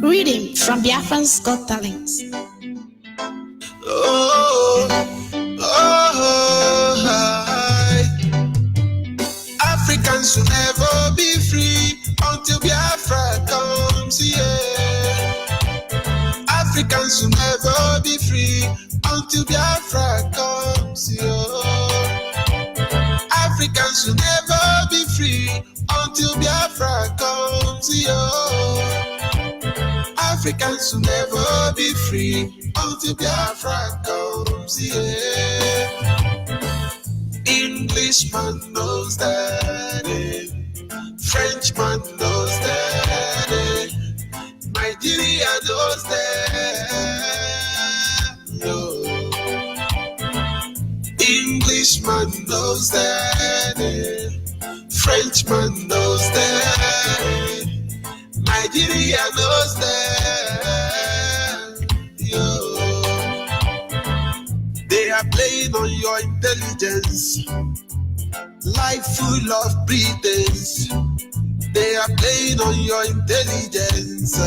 Reading from Biafra's Got Talents. Africans will never be free until Biafra comes here. Africans will never be free until Biafra comes here. Africans will never be free until Biafra comes here. Africans will never be free until Biafra comes here. Englishman knows that, Frenchman knows that, Nigeria knows that, no. Englishman knows that, Frenchman knows them. Nigeria knows them. Yo. They are playing on your intelligence. Life full of pretense. They are playing on your intelligence.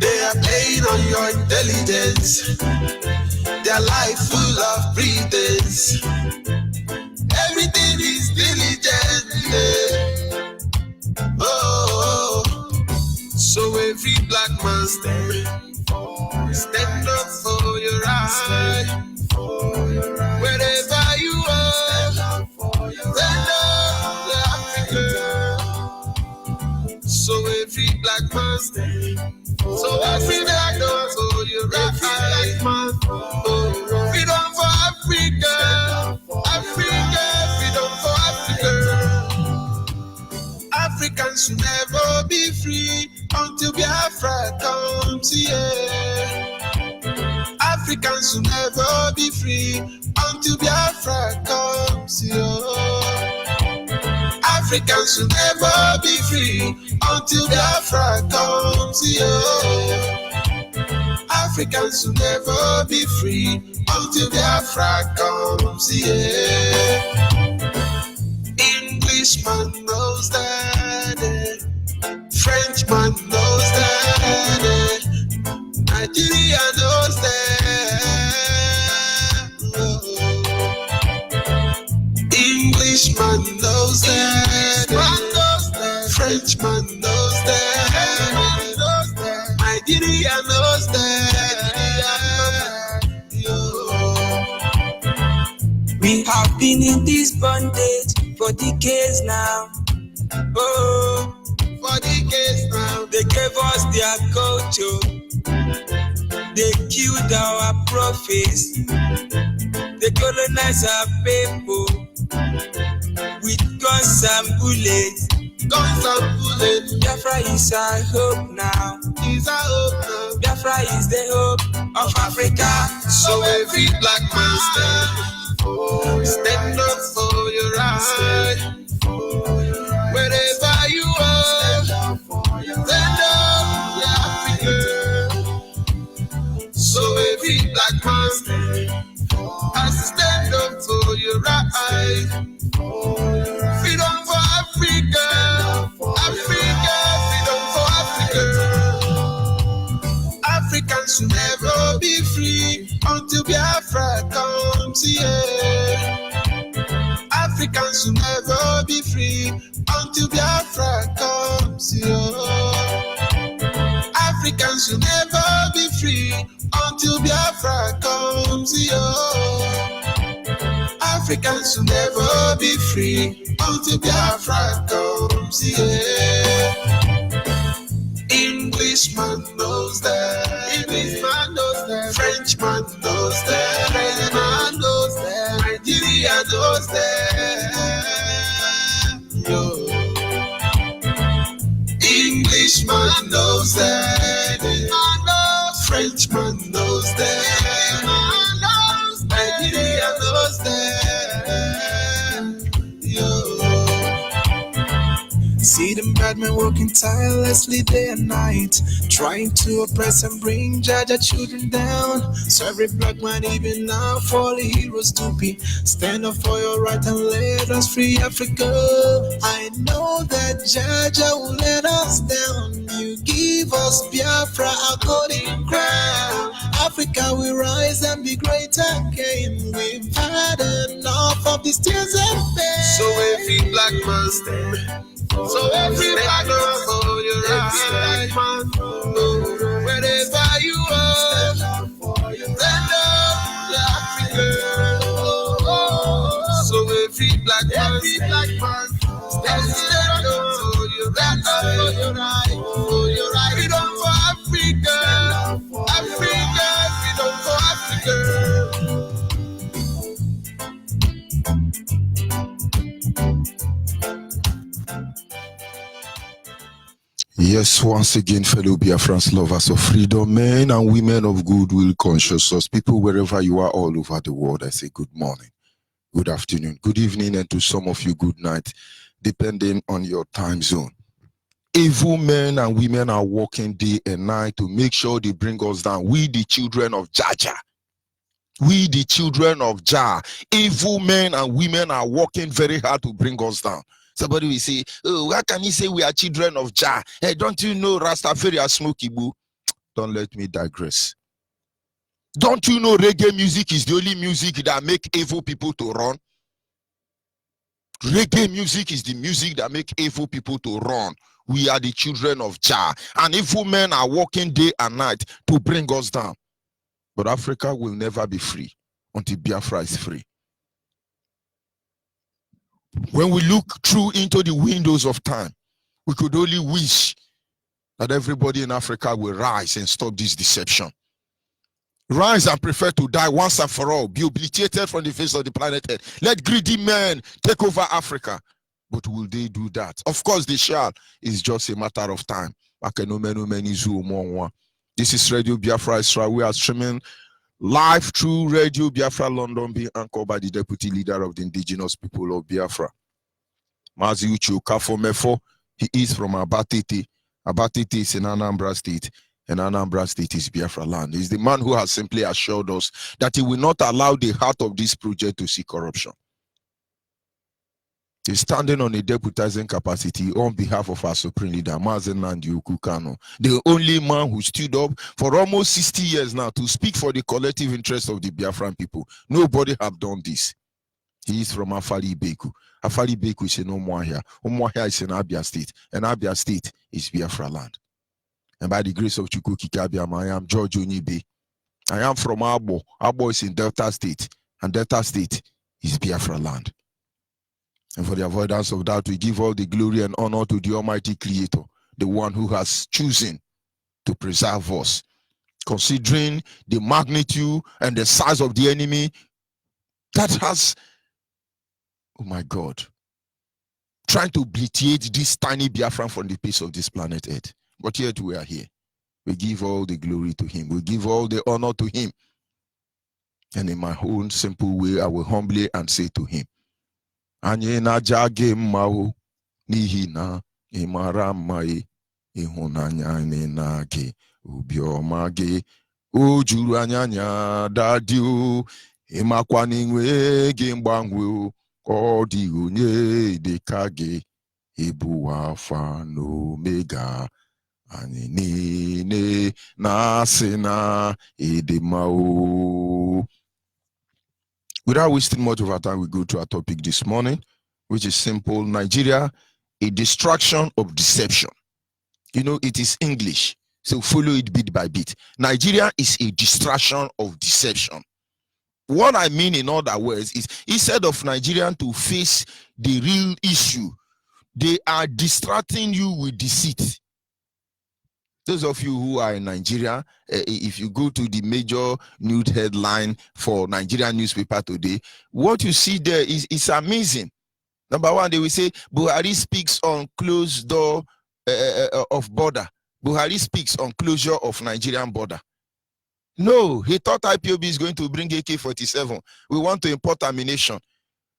They are playing on your intelligence. Their life full of pretense. Everything is diligent. Oh, so every black man stand up for your right. Wherever you are, stand up for Africa. So every black man so every black man for your right. Freedom for Africa. Africa, freedom for Africa. Africans should never be free until Biafra comes here. Africans should never be free until Biafra comes here. Africans should never be free until Biafra comes here. Africans should never be free until Biafra comes here. Englishman knows that. Frenchman knows that. Nigeria knows that. Englishman knows that. Frenchman knows that. Nigeria knows that. We have been in this bondage for decades now. Oh, for decades now. They gave us their culture. They killed our prophets. They colonized our people with guns and bullets. Guns and bullets. Biafra is our hope now. Is our hope now. Biafra is the hope of Africa. So every black man stand up for your right. Wherever you are, stand up for Africa. So every black man has to stand up for your right. Freedom for Africa. Africa, freedom for Africa. Africans should never be free until Biafra comes here. Africans should never be free until Biafra comes here. Africans should never be free until Biafra comes here. Africans should never be free until Biafra comes here. Englishman knows that. Englishman knows that. Frenchman knows that. Frenchman knows that. Nigeria knows that. Yo. Englishman knows that. Frenchman knows that. Nigeria knows that. Yo. See them bad men working tirelessly day and night, trying to oppress and bring Jaja children down. So every black man even now for the heroes to be. Stand up for your right and let us free Africa. I know that Jaja will let us down. You give us Biafra, our golden crown. Africa will rise and be great again. We've had enough of these tears and pain. So every black man stand. So every black man for your right. Wherever you are, stand up for Africa. So every black man stand up for your right. Freedom for Africa. Africa, freedom for Africa. Yes, once again, fellow Biafrans, lovers of freedom, men and women of goodwill, conscious people, wherever you are all over the world, I say good morning. good afternoon, good evening, and to some of you, good night, depending on your time zone. Evil men and women are working day and night to make sure they bring us down. We, the children of Jaja. We, the children of Jah. Evil men and women are working very hard to bring us down. Somebody will say, oh, how can you say we are children of Jah? Hey, don't you know Rastafari are smoky boo? Don't let me digress. Don't you know reggae music is the only music that make evil people to run? Reggae music is the music that make evil people to run. We are the children of Jah, and evil men are working day and night to bring us down. But Africa will never be free until Biafra is free. When we look through into the windows of time, we could only wish that everybody in Africa will rise and stop this deception. Rise and prefer to die once and for all, be obliterated from the face of the planet Earth. Let greedy men take over Africa. But will they do that? Of course they shall. It's just a matter of time. This is Radio Biafra Israel. We are streaming live through Radio Biafra London, being anchored by the Deputy Leader of the Indigenous People of Biafra, Mazi Uche Okafor-Mefo. He is from Abatete. Abatete is in Anambra State, and Anambra State is Biafra land. He's the man who has simply assured us that he will not allow the heart of this project to see corruption. He's standing on a deputizing capacity on behalf of our supreme leader, Mazi Nnamdi Kanu, the only man who stood up for almost 60 years now to speak for the collective interest of the Biafran people. Nobody have done this. He is from Afari Beku. Afari Beku is in Umuahia. Umuahia is in Abia State, and Abia State is Biafra land. And by the grace of Chukwu Kikabiama, I am George Onyibe. I am from Abo. Abo is in Delta State, and Delta State is Biafra land. And for the avoidance of doubt, we give all the glory and honor to the Almighty Creator, the one who has chosen to preserve us. Considering the magnitude and the size of the enemy that has, oh my God, trying to obliterate this tiny Biafran from the face of this planet Earth. But yet we are here. We give all the glory to him. We give all the honor to him. And in my own simple way, I will humbly and say to him, Anyị na-aja gị mma o, n'ihi na ị mara mma e, ịhụnanya anyị na gị, obiọma gị, o juru anya anya dadị o, ịmakwa n'inwe gị mgbanwe o, ọ dịghị onye dịka gị, ịbụ Alfa na Omega, anyị niile na-asị na ịdị mma o. Without wasting much of our time, we go to our topic this morning, which is simple. Nigeria, a distraction of deception. You know, it is English, so follow it bit by bit. Nigeria is a distraction of deception. What I mean in other words is, instead of Nigerians to face the real issue, they are distracting you with deceit. Those of you who are in Nigeria, if you go to the major news headline for Nigerian newspaper today, what you see there is amazing. Number one, they will say, Buhari speaks on closed door of border. Buhari speaks on closure of Nigerian border. No, he thought IPOB is going to bring AK-47. We want to import ammunition.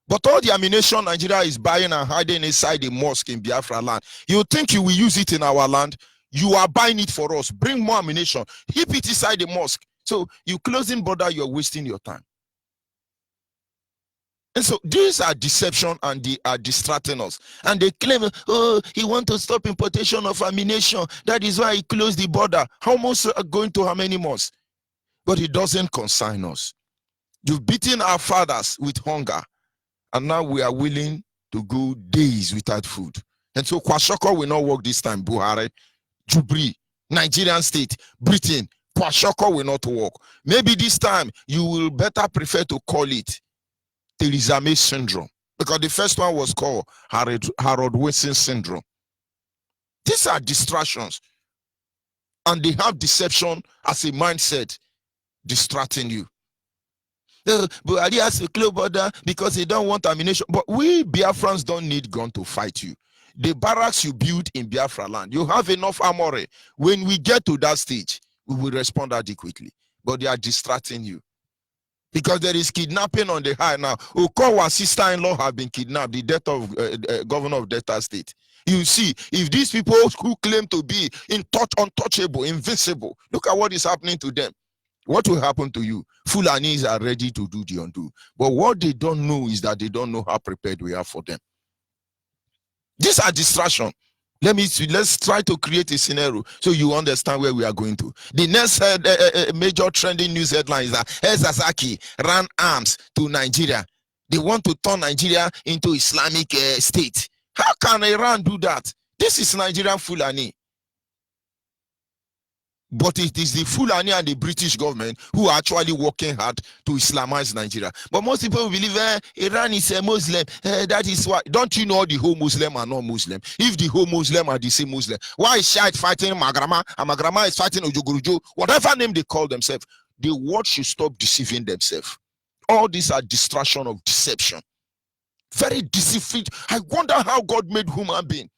But all the ammunition Nigeria is buying and hiding inside the mosque in Biafra land, you think you will use it in our land? You are buying it for us. Bring more ammunition. Heap it inside the mosque. So you closing border, you're wasting your time. And so these are deception, and they are distracting us. And they claim, oh, he wants to stop importation of ammunition. That is why he closed the border. How much are going to how many months? But it doesn't concern us. You've beaten our fathers with hunger, and now we are willing to go days without food. And so Kwashoko will not work this time. Buhari, Jubri, Nigerian state, Britain, Kwashoko will not work. Maybe this time you will better prefer to call it Theresa May syndrome, because the first one was called Harold Wilson syndrome. These are distractions, and they have deception as a mindset distracting you. Buhari has a close border because they don't want ammunition. But we Biafrans don't need gun to fight you. The barracks you build in Biafra land, you have enough armory. When we get to that stage, we will respond adequately. But they are distracting you. Because there is kidnapping on the high now. Okowa's sister-in-law have been kidnapped, the death of governor of Delta State. You see, if these people who claim to be untouchable, invincible, look at what is happening to them. What will happen to you? Fulanis are ready to do the undo. But what they don't know is that they don't know how prepared we are for them. These are distractions. Let's try to create a scenario so you understand where we are going to. The next major trending news headline is that Sasaki ran arms to Nigeria. They want to turn Nigeria into Islamic state. How can Iran do that? This is Nigerian Fulani. But it is the Fulani and the British government who are actually working hard to Islamize Nigeria. But most people believe Iran is a Muslim. That is why. Don't you know the whole Muslim are not Muslim? If the whole Muslim are the same Muslim, why is Shite fighting Magrama and Magrama is fighting Ojogurujo? Whatever name they call themselves, the world should stop deceiving themselves. All these are distraction of deception. Very deceitful. I wonder how God made human being.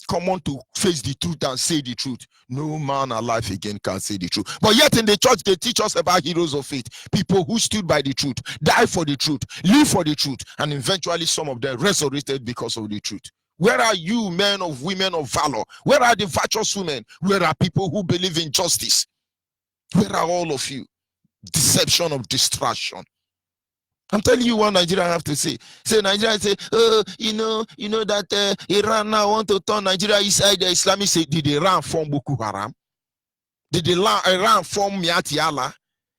Come on to face the truth and say the truth. No man alive again can say the truth. But yet in the church, they teach us about heroes of faith. People who stood by the truth, died for the truth, live for the truth, and eventually some of them resurrected because of the truth. Where are you, men of women of valor? Where are the virtuous women? Where are people who believe in justice? Where are all of you? Deception of distraction. I'm telling you what Nigeria have to say. Say Nigeria say, oh, you know that Iran now want to turn Nigeria inside the Islamic State. Did Iran form Boko Haram? Did Iran form Miati Allah?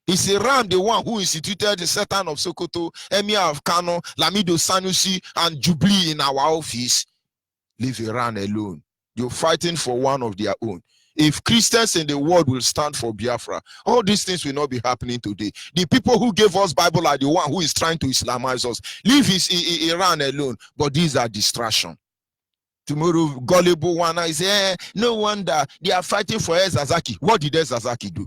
Is Iran the one who instituted the Sultan of Sokoto, Emir of Kano, Lamido Sanusi, and Jubilee in our office? Leave Iran alone. You're fighting for one of their own. If Christians in the world will stand for Biafra, all these things will not be happening today. The people who gave us Bible are the one who is trying to Islamize us. Leave Iran alone. But these are distractions. Tomorrow, gullible one is no wonder they are fighting for Ezazaki. What did Ezazaki do?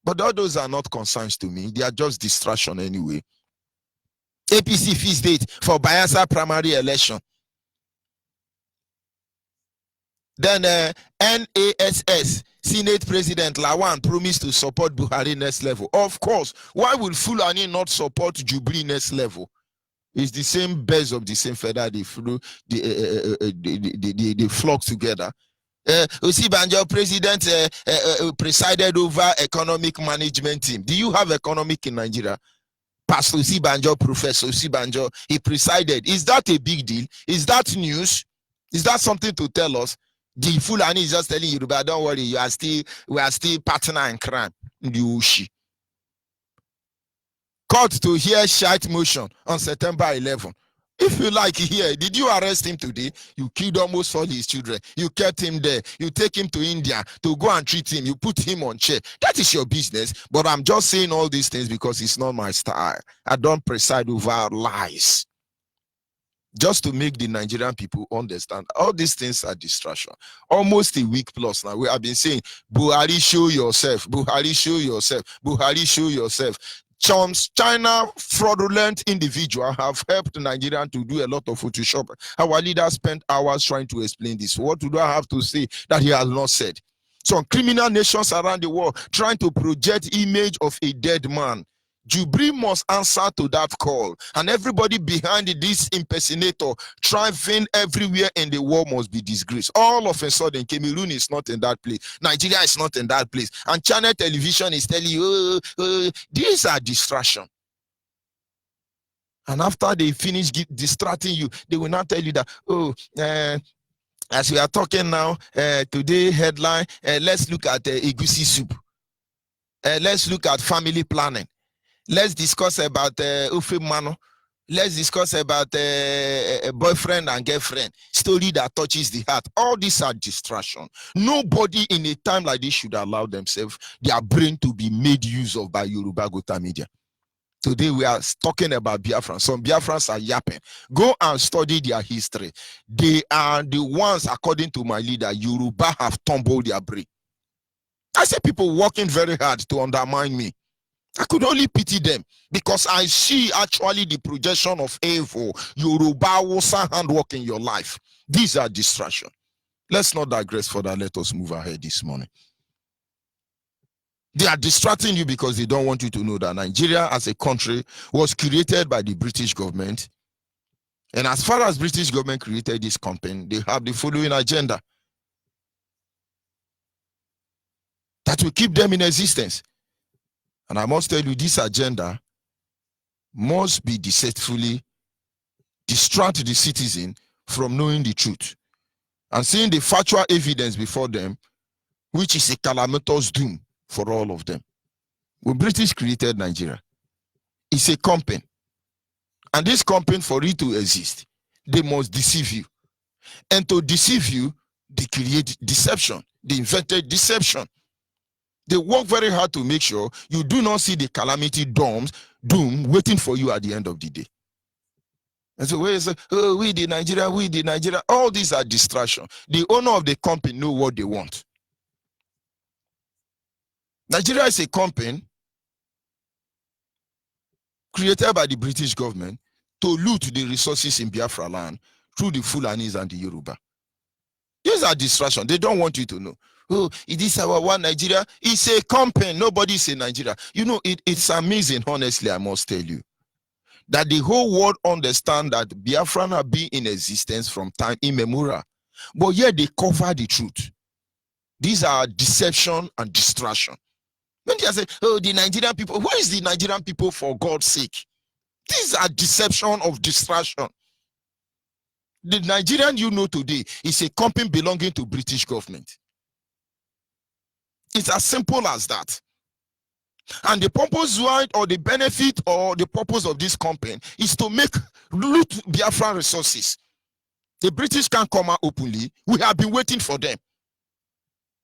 But all those are not concerns to me. They are just distraction anyway. APC feast date for Bayelsa primary election. Then NASS Senate President Lawan promised to support Buhari next level. Of course, why will Fulani not support Jubilee next level? It's the same birds of the same feather. They flock together. Osibanjo president presided over economic management team. Do you have economic in Nigeria? Pastor Osibanjo, Professor Osibanjo, he presided. Is that a big deal? Is that news? Is that something to tell us? The Fulani is just telling you, but don't worry, we are still partner in crime. Court to hear shite motion on September 11. If you like here, did you arrest him today? You killed almost all his children. You kept him there. You take him to India to go and treat him. You put him on chair. That is your business. But I'm just saying all these things because it's not my style. I don't preside over lies. Just to make the Nigerian people understand, all these things are distraction. Almost a week plus now, we have been saying, Buhari, show yourself. Buhari, show yourself. Buhari, show yourself. China fraudulent individual have helped Nigerian to do a lot of Photoshop. Our leaders spent hours trying to explain this. What do I have to say that he has not said? Some criminal nations around the world trying to project image of a dead man. Jubilee must answer to that call, and everybody behind this impersonator thriving everywhere in the world must be disgraced. All of a sudden, Cameroon is not in that place, Nigeria is not in that place, and channel television is telling you, these are distractions. And after they finish distracting you, they will not tell you that, as we are talking now, today headline, let's look at egusi soup. Let's look at family planning. Let's discuss about Ufe Mano. Let's discuss about a boyfriend and girlfriend. Story that touches the heart. All these are distraction. Nobody in a time like this should allow themselves, their brain to be made use of by Yoruba Gota media. Today we are talking about Biafra. Some Biafrans are yapping. Go and study their history. They are the ones, according to my leader, Yoruba have tumbled their brain. I see people working very hard to undermine me. I could only pity them because I see actually the projection of evil, Yoruba, Wosa handwork in your life. These are distractions. Let's not digress further. Let us move ahead this morning. They are distracting you because they don't want you to know that Nigeria as a country was created by the British government. And as far as British government created this company, they have the following agenda that will keep them in existence. And I must tell you, this agenda must be deceitfully distract the citizen from knowing the truth and seeing the factual evidence before them, which is a calamitous doom for all of them. When British created Nigeria, it's a company. And this company, for it to exist, they must deceive you. And to deceive you, they create deception. They invented deception. They work very hard to make sure you do not see the calamity doom waiting for you at the end of the day. And so where is it? Oh, we the Nigeria. All these are distraction. The owner of the company know what they want. Nigeria is a company created by the British government to loot the resources in Biafra land through the Fulanis and the Yoruba. These are distractions. They don't want you to know. Oh, it is our one Nigeria. It's a company. Nobody is in Nigeria. You know, it's amazing, honestly, I must tell you, that the whole world understand that Biafran have been in existence from time immemorial. But yet they cover the truth. These are deception and distraction. When they say, oh, the Nigerian people, who is the Nigerian people for God's sake? These are deception of distraction. The Nigerian you know today is a company belonging to British government. It's as simple as that. And the purpose why or the benefit or the purpose of this company is to make loot Biafran resources. The British can't come out openly. We have been waiting for them.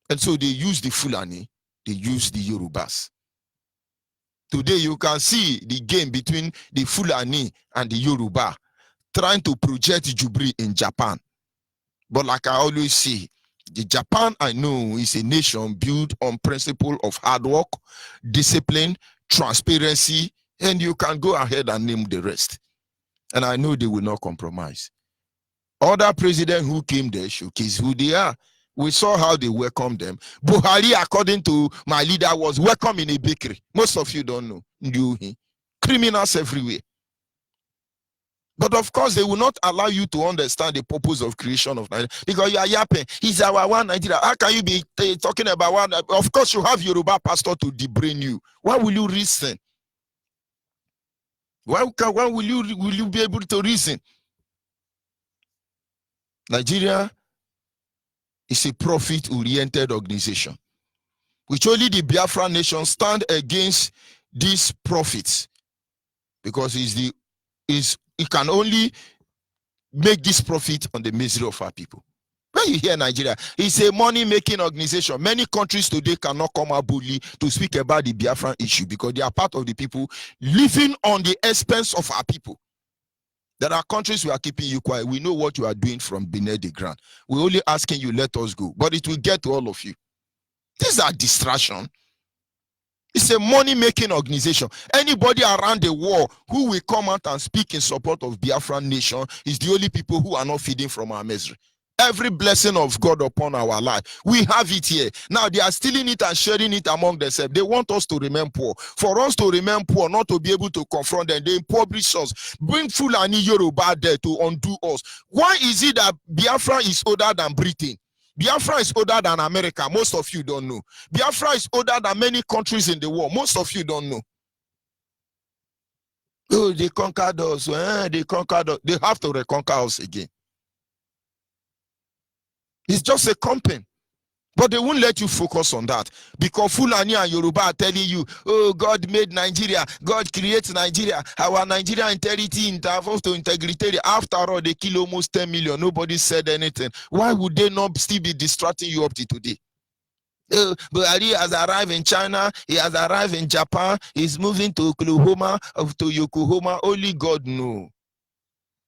And so they use the Fulani, they use the Yorubas. Today you can see the game between the Fulani and the Yoruba trying to project Jubri in Japan. But like I always say, the Japan I know is a nation built on principle of hard work, discipline, transparency, and you can go ahead and name the rest. And I know they will not compromise. Other presidents who came there showcase who they are. We saw how they welcomed them. Buhari, according to my leader, was welcome in a bakery. Most of you don't know. Criminals everywhere. But of course, they will not allow you to understand the purpose of creation of Nigeria because you are yapping. He's our one Nigeria. How can you be talking about one? Of course, you have Yoruba pastor to debrain you. Why will you reason? Why will you be able to reason? Nigeria is a profit-oriented organization, which only the Biafra nation stand against these profits because it can only make this profit on the misery of our people. When you hear Nigeria, it's a money-making organization. Many countries today cannot come out boldly to speak about the Biafran issue because they are part of the people living on the expense of our people. There are countries who are keeping you quiet. We know what you are doing from beneath the ground. We're only asking you, let us go. But it will get to all of you. These are distraction. It's a money-making organization. Anybody around the world who will come out and speak in support of Biafran nation is the only people who are not feeding from our misery. Every blessing of God upon our life, we have it here. Now they are stealing it and sharing it among themselves. They want us to remain poor. For us to remain poor, not to be able to confront them, they impoverish us. Bring Fulani Yoruba there to undo us. Why is it that Biafra is older than Britain? Biafra is older than America. Most of you don't know. Biafra is older than many countries in the world. Most of you don't know. Oh, they conquered us. They conquered us. They have to reconquer us again. It's just a company. But they won't let you focus on that. Because Fulani and Yoruba are telling you, oh, God made Nigeria. God creates Nigeria. Our Nigerian integrity to integrity. After all, they kill almost 10 million. Nobody said anything. Why would they not still be distracting you up to today? Buhari has arrived in China. He has arrived in Japan. He's moving to Oklahoma, to Yokohama. Only God knows.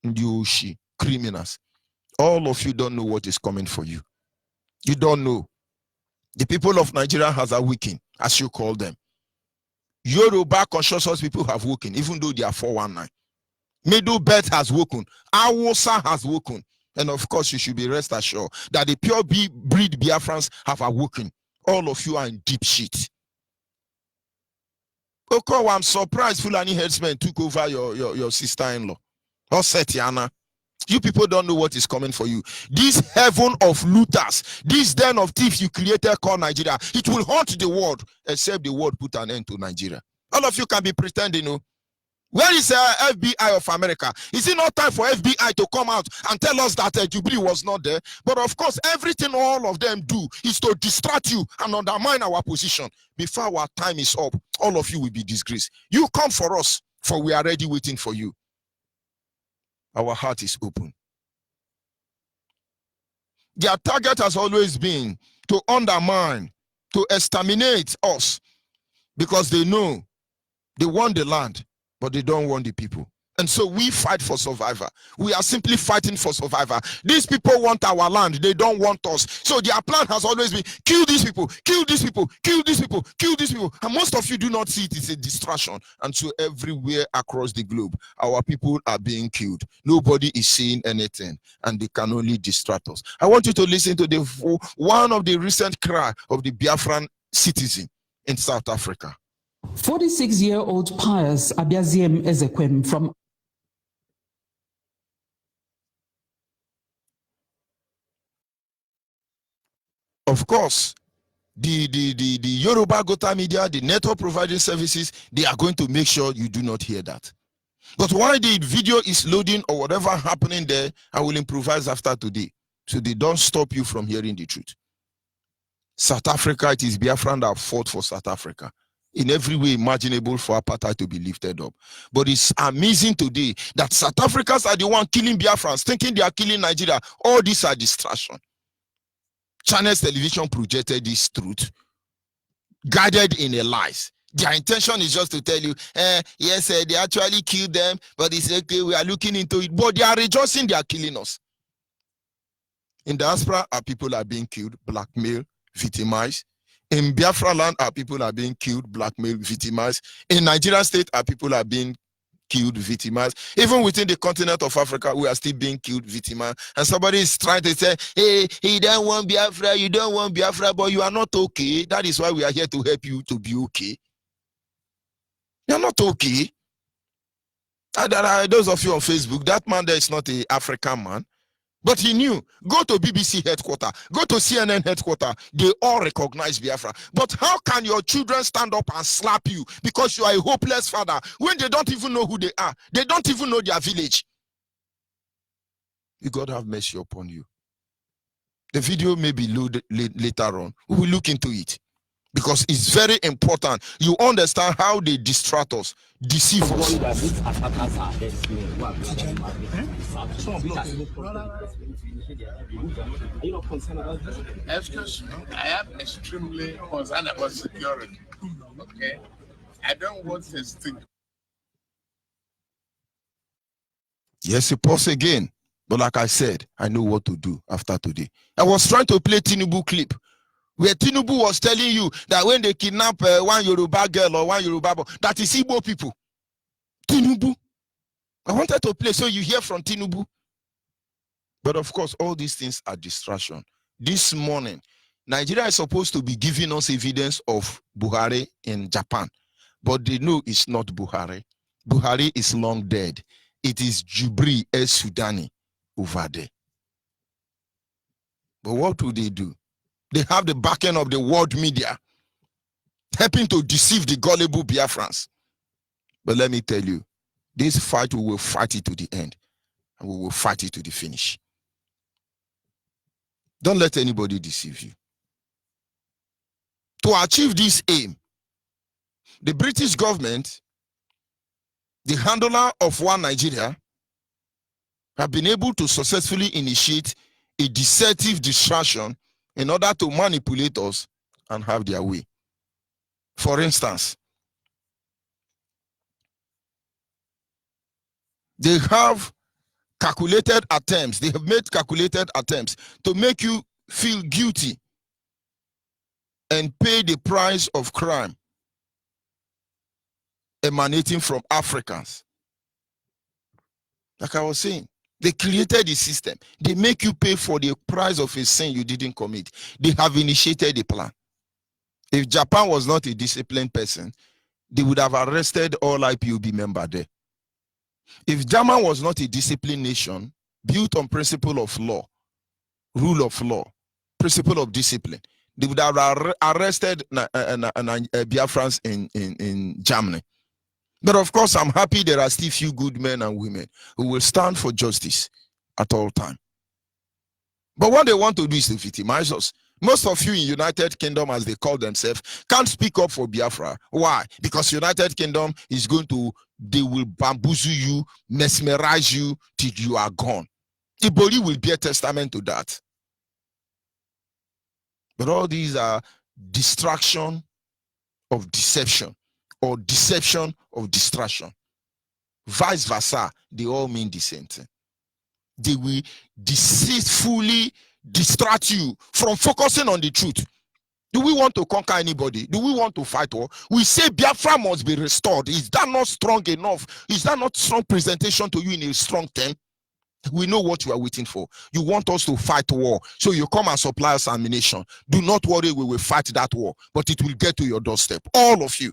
Yoshi, criminals. All of you don't know what is coming for you. You don't know. The people of Nigeria has awakened, as you call them. Yoruba conscious people have woken, even though they are 419. Middle Belt has woken. Awusa has woken. And of course, you should be rest assured that the pure breed Biafrans have awoken. All of you are in deep shit. Oko, I'm surprised Fulani headsmen took over your sister-in-law. Or Setiana. You people don't know what is coming for you. This heaven of looters, this den of thieves you created called Nigeria, it will haunt the world, except the world put an end to Nigeria. All of you can be pretending, you know. Where is FBI of America? Is it not time for FBI to come out and tell us that Jubilee was not there? But of course, everything all of them do is to distract you and undermine our position. Before our time is up, all of you will be disgraced. You come for us, for we are ready waiting for you. Our heart is open. Their target has always been to undermine, to exterminate us, because they know they want the land, but they don't want the people. And so we fight for survival. We are simply fighting for survival. These people want our land. They don't want us. So their plan has always been, kill these people, kill these people, kill these people, kill these people. And most of you do not see it. It's a distraction. And so everywhere across the globe, our people are being killed. Nobody is saying anything. And they can only distract us. I want you to listen to one of the recent cry of the Biafran citizen in South Africa. 46-year-old Pius Abiaziem Ezekwem from Of course, the Yoruba Gota media, the network providing services, they are going to make sure you do not hear that. But while the video is loading or whatever happening there, I will improvise after today. So they don't stop you from hearing the truth. South Africa, it is Biafran that fought for South Africa in every way imaginable for apartheid to be lifted up. But it's amazing today that South Africans are the one killing Biafrans, thinking they are killing Nigeria. All these are distraction. Channels television projected this truth, guided in a lies. Their intention is just to tell you, yes, they actually killed them, but it's okay, we are looking into it. But they are rejoicing they are killing us. In diaspora, our people are being killed, blackmailed, victimized. In Biafra land, our people are being killed, blackmailed, victimized. In Nigeria state, our people are being killed, victimized. Even within the continent of Africa, we are still being killed, victimized. And somebody is trying to say, hey, he don't want Biafra, you don't want Biafra, but you are not okay. That is why we are here to help you to be okay. You are not okay. And there are those of you on Facebook, that man there is not an African man. But he knew, go to BBC headquarters, go to CNN headquarters, they all recognize Biafra. But how can your children stand up and slap you because you are a hopeless father when they don't even know who they are? They don't even know their village. May God have mercy upon you. The video may be loaded later on. We will look into it because it's very important. You understand how they distract us, deceive us. Excuse me, I am extremely concerned about security. Okay, I don't want this thing. Yes, it pause again. But like I said, I know what to do after today. I was trying to play Tinubu clip where Tinubu was telling you that when they kidnap one Yoruba girl or one Yoruba boy, that is Igbo people. Tinubu. I wanted to play so you hear from Tinubu. But of course, all these things are distraction. This morning, Nigeria is supposed to be giving us evidence of Buhari in Japan. But they know it's not Buhari. Buhari is long dead. It is Jubilee Sudani over there. But what do? They have the backing of the world media, helping to deceive the gullible Biafrans. But let me tell you, this fight, we will fight it to the end. And we will fight it to the finish. Don't let anybody deceive you. To achieve this aim, the British government, the handler of One Nigeria, have been able to successfully initiate a deceptive distraction in order to manipulate us and have their way. For instance, they have calculated attempts, they have made calculated attempts to make you feel guilty and pay the price of crime emanating from Africans. Like I was saying, they created a system. They make you pay for the price of a sin you didn't commit. They have initiated a plan. If Japan was not a disciplined person, they would have arrested all IPOB members there. If German was not a disciplined nation, built on principle of law, rule of law, principle of discipline, they would have arrested Biafrans in Germany. But of course, I'm happy there are still few good men and women who will stand for justice at all time. But what they want to do is to victimize us. Most of you in United Kingdom, as they call themselves, can't speak up for Biafra. Why? Because United Kingdom is they will bamboozle you, mesmerize you till you are gone. Iboli will be a testament to that. But all these are distraction of deception or deception of distraction. Vice versa, they all mean the same thing. They will deceitfully distract you from focusing on the truth. Do we want to conquer anybody? Do we want to fight war? We say Biafra must be restored. Is that not strong enough? Is that not strong presentation to you in a strong term? We know what you are waiting for. You want us to fight war. So you come and supply us ammunition. Do not worry, we will fight that war. But it will get to your doorstep. All of you.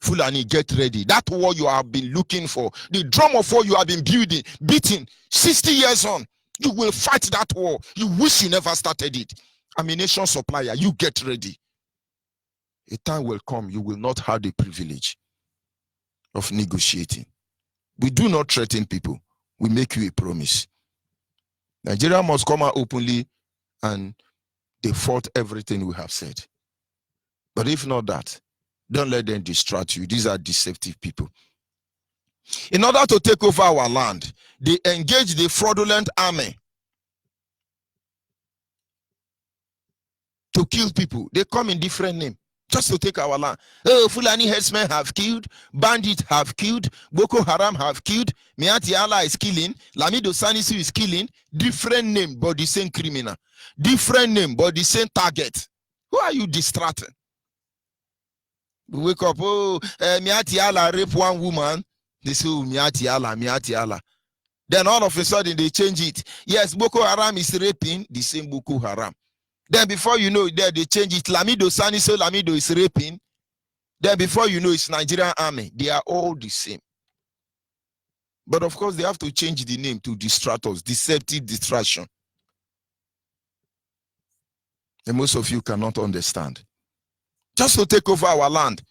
Fulani, get ready. That war you have been looking for, the drum of war you have been building, beating, 60 years on, you will fight that war. You wish you never started it. Ammunition supplier, you get ready. A time will come, you will not have the privilege of negotiating. We do not threaten people. We make you a promise. Nigeria must come out openly and default everything we have said. But if not that, don't let them distract you. These are deceptive people. In order to take over our land, they engage the fraudulent army to kill people. They come in different names just to take our land. Oh, Fulani herdsmen have killed, bandits have killed, Boko Haram have killed, Miati Allah is killing, Lamido Sanisu is killing. Different name, but the same criminal. Different name, but the same target. Who are you distracting? We wake up, oh, Miati Allah rape one woman. They say, oh, Miati Allah, Miati Allah. Then all of a sudden they change it. Yes, Boko Haram is raping, the same Boko Haram. Then before you know it, they change it. Lamido Sani, so Lamido is raping. Then before you know it's Nigerian army. They are all the same. But of course, they have to change the name to distract us. Deceptive distraction. And most of you cannot understand. Just to take over our land.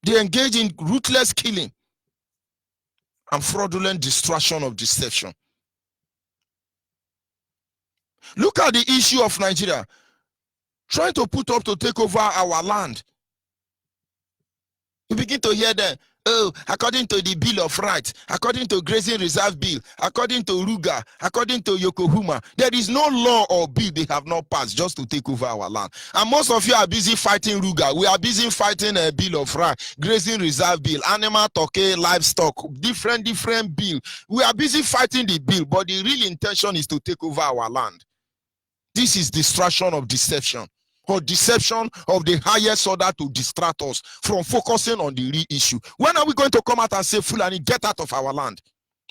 They engage in ruthless killing and fraudulent destruction of deception. Look at the issue of Nigeria trying to put up to take over our land. You begin to hear them. Oh, according to the Bill of Rights, according to Grazing Reserve Bill, according to Ruga, according to Yokohama, there is no law or bill they have not passed just to take over our land. And most of you are busy fighting Ruga. We are busy fighting a Bill of Rights, Grazing Reserve Bill, Animal Toke, Livestock, different bill. We are busy fighting the bill, but the real intention is to take over our land. This is distraction of deception, or deception of the highest order to distract us from focusing on the real issue. When are we going to come out and say, Fulani, get out of our land?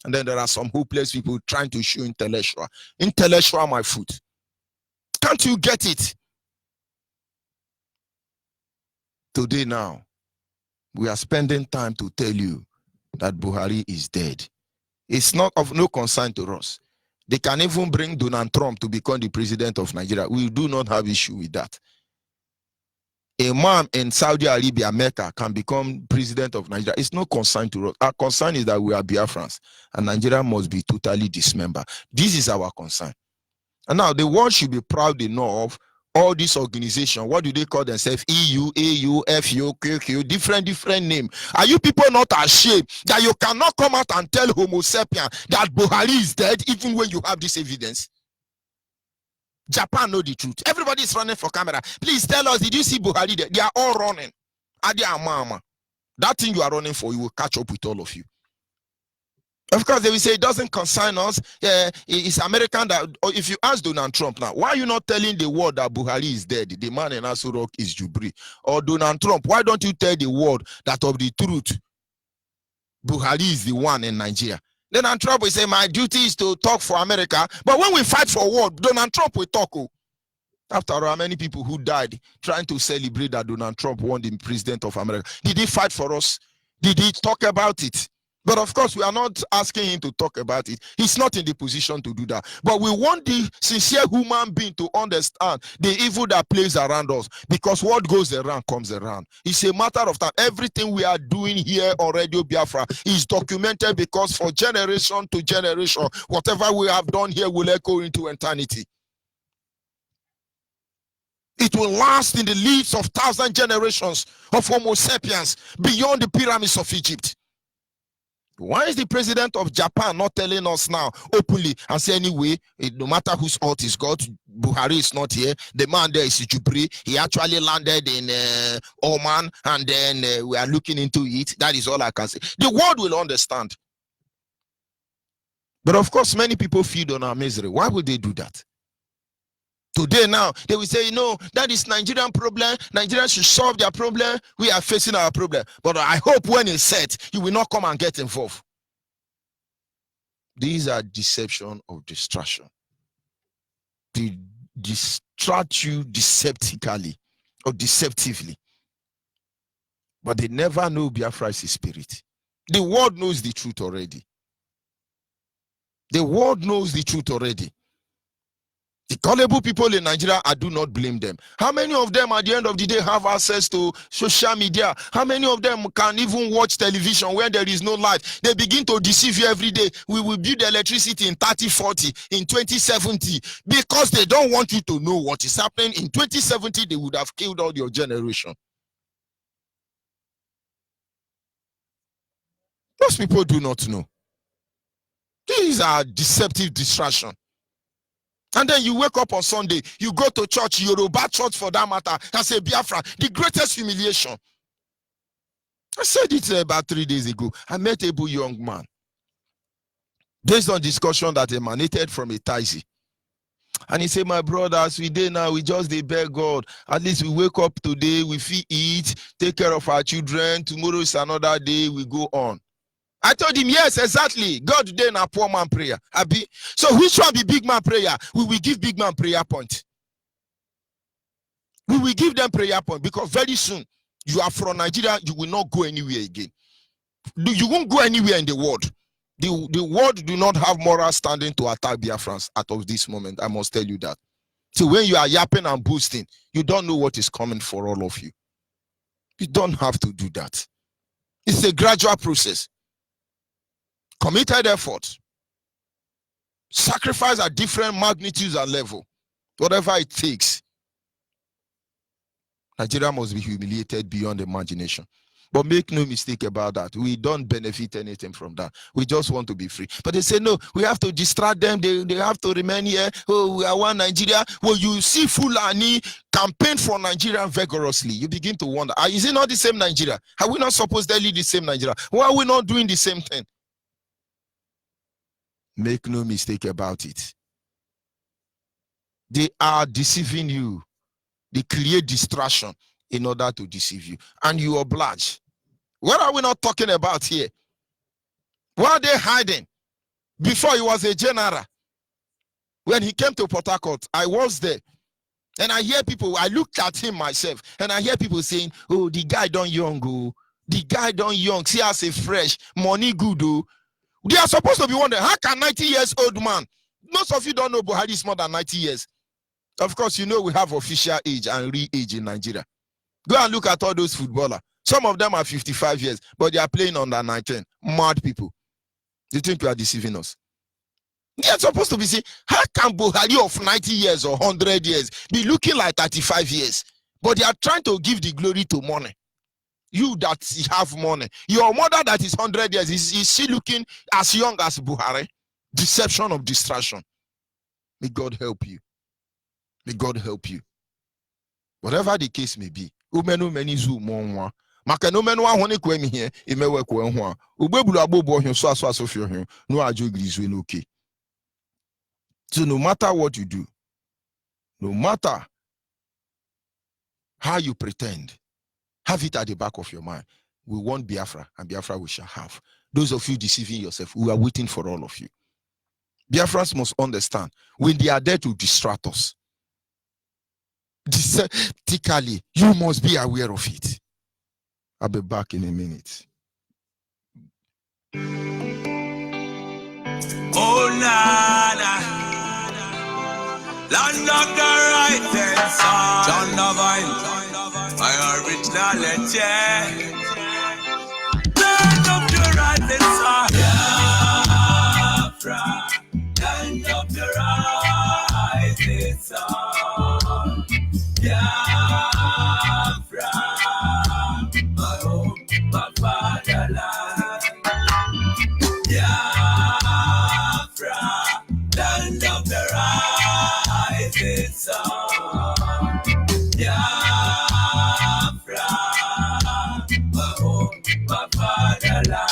And then there are some hopeless people trying to show intellectual. Intellectual, my foot. Can't you get it? Today now, we are spending time to tell you that Buhari is dead. It's not of no concern to us. They can even bring Donald Trump to become the president of Nigeria. We do not have issue with that. A man in Saudi Arabia, Mecca, can become president of Nigeria. It's no concern to us. Our concern is that we are Biafrans, and Nigeria must be totally dismembered. This is our concern. And now the world should be proud enough. All these organizations, what do they call themselves? EU, AU, FU, QQ, different name. Are you people not ashamed that you cannot come out and tell Homo sapien that Buhari is dead even when you have this evidence? Japan know the truth. Everybody is running for camera. Please tell us, did you see Buhari there? They are all running. Adi Amama. That thing you are running for, you will catch up with all of you. Of course, they will say it doesn't concern us. It's American that. Or if you ask Donald Trump now, why are you not telling the world that Buhari is dead? The man in Aso Rock is Jubri. Or Donald Trump, why don't you tell the world that of the truth, Buhari is the one in Nigeria? Donald Trump will say, my duty is to talk for America. But when we fight for war, Donald Trump will talk. Oh. After all, how many people who died trying to celebrate that Donald Trump won the president of America? Did he fight for us? Did he talk about it? But of course, we are not asking him to talk about it. He's not in the position to do that. But we want the sincere human being to understand the evil that plays around us, because what goes around comes around. It's a matter of time. Everything we are doing here on Radio Biafra is documented, because for generation to generation, whatever we have done here will echo into eternity. It will last in the lives of 1,000 generations of Homo sapiens beyond the pyramids of Egypt. Why is the president of Japan not telling us now openly and say, anyway, no matter whose fault is God, Buhari is not here. The man there is Jubri. He actually landed in Oman, and then we are looking into it. That is all I can say. The world will understand. But of course, many people feed on our misery. Why would they do that? Today now, they will say, no, that is Nigerian problem. Nigerians should solve their problem. We are facing our problem. But I hope when it's set, you will not come and get involved. These are deception of distraction. They distract you deceptively or deceptively. But they never know Biafra's spirit. The world knows the truth already. The world knows the truth already. The gullible people in Nigeria, I do not blame them. How many of them at the end of the day have access to social media? How many of them can even watch television where there is no light? They begin to deceive you every day. We will build electricity in 3040, in 2070, because they don't want you to know what is happening. In 2070, they would have killed all your generation. Most people do not know. These are deceptive distractions. And then you wake up on Sunday, you go to church, Yoruba church for that matter, and say, Biafra, the greatest humiliation. I said it about 3 days ago. I met a young man, based on discussion that emanated from a taxi. And he said, my brothers, we did now, we just they beg God. At least we wake up today, we feel eat, take care of our children. Tomorrow is another day, we go on. I told him, yes, exactly. God today in a poor man prayer. Abi. So which one be big man prayer? We will give big man prayer point. We will give them prayer point, because very soon you are from Nigeria, you will not go anywhere again. You won't go anywhere in the world. The world do not have moral standing to attack Biafrans at of this moment. I must tell you that. So when you are yapping and boosting, you don't know what is coming for all of you. You don't have to do that. It's a gradual process. Committed effort, sacrifice at different magnitudes and level, whatever it takes. Nigeria must be humiliated beyond imagination. But make no mistake about that. We don't benefit anything from that. We just want to be free. But they say, no, we have to distract them. They have to remain here. Oh, we are one Nigeria. Well, you see Fulani campaign for Nigeria vigorously. You begin to wonder, is it not the same Nigeria? Are we not supposedly the same Nigeria? Why are we not doing the same thing? Make no mistake about it. They are deceiving you. They create distraction in order to deceive you. And you oblige. What are we not talking about here? What are they hiding? Before he was a general. When he came to Port Harcourt, I was there. And I hear people, I looked at him myself, and I hear people saying, oh, the guy don't young, oh. The guy don't young. See us a fresh, money good, oh. They are supposed to be wondering, how can 90 years old man? Most of you don't know Buhari is more than 90 years. Of course, you know we have official age and real age in Nigeria. Go and look at all those footballers. Some of them are 55 years, but they are playing under 19. Mad people. You think you are deceiving us? They are supposed to be saying, how can Buhari of 90 years or 100 years be looking like 35 years? But they are trying to give the glory to money. You that have money, your mother that is 100 years, is she looking as young as Buhari? Deception of distraction. May God help you. May God help you. Whatever the case may be. So no matter what you do, no matter how you pretend, have it at the back of your mind. We want Biafra, and Biafra we shall have. Those of you deceiving yourself, we are waiting for all of you. Biafrans must understand, when they are there to distract us, deceptically. You must be aware of it. I'll be back in a minute. Oh, Nana, land of the rising sun, John Divine, my originality. Land of the rising sun, Biafra, land of the rising sun, Biafra, my home, my fatherland. Biafra, land of the rising sun. Biafra, my home, my fatherland.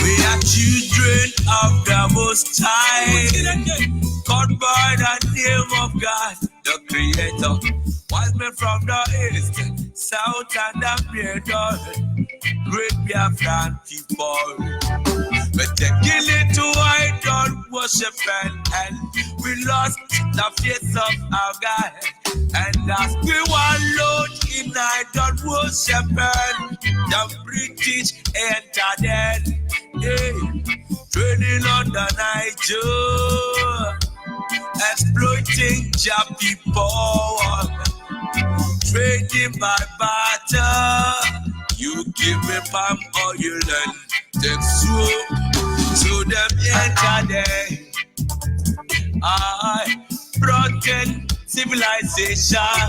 We are children of the Most High, called by the name of God, the Creator. Wise men from the east, south, and the middle, great Biafran people. But they kill it to idol worship and we lost the face of our God. And as we were load in idol worship, the British entered in, trading on the Niger, exploiting Jap people, trading by barter. You give me palm oil and take swoop, so them enter there. I brought in civilization,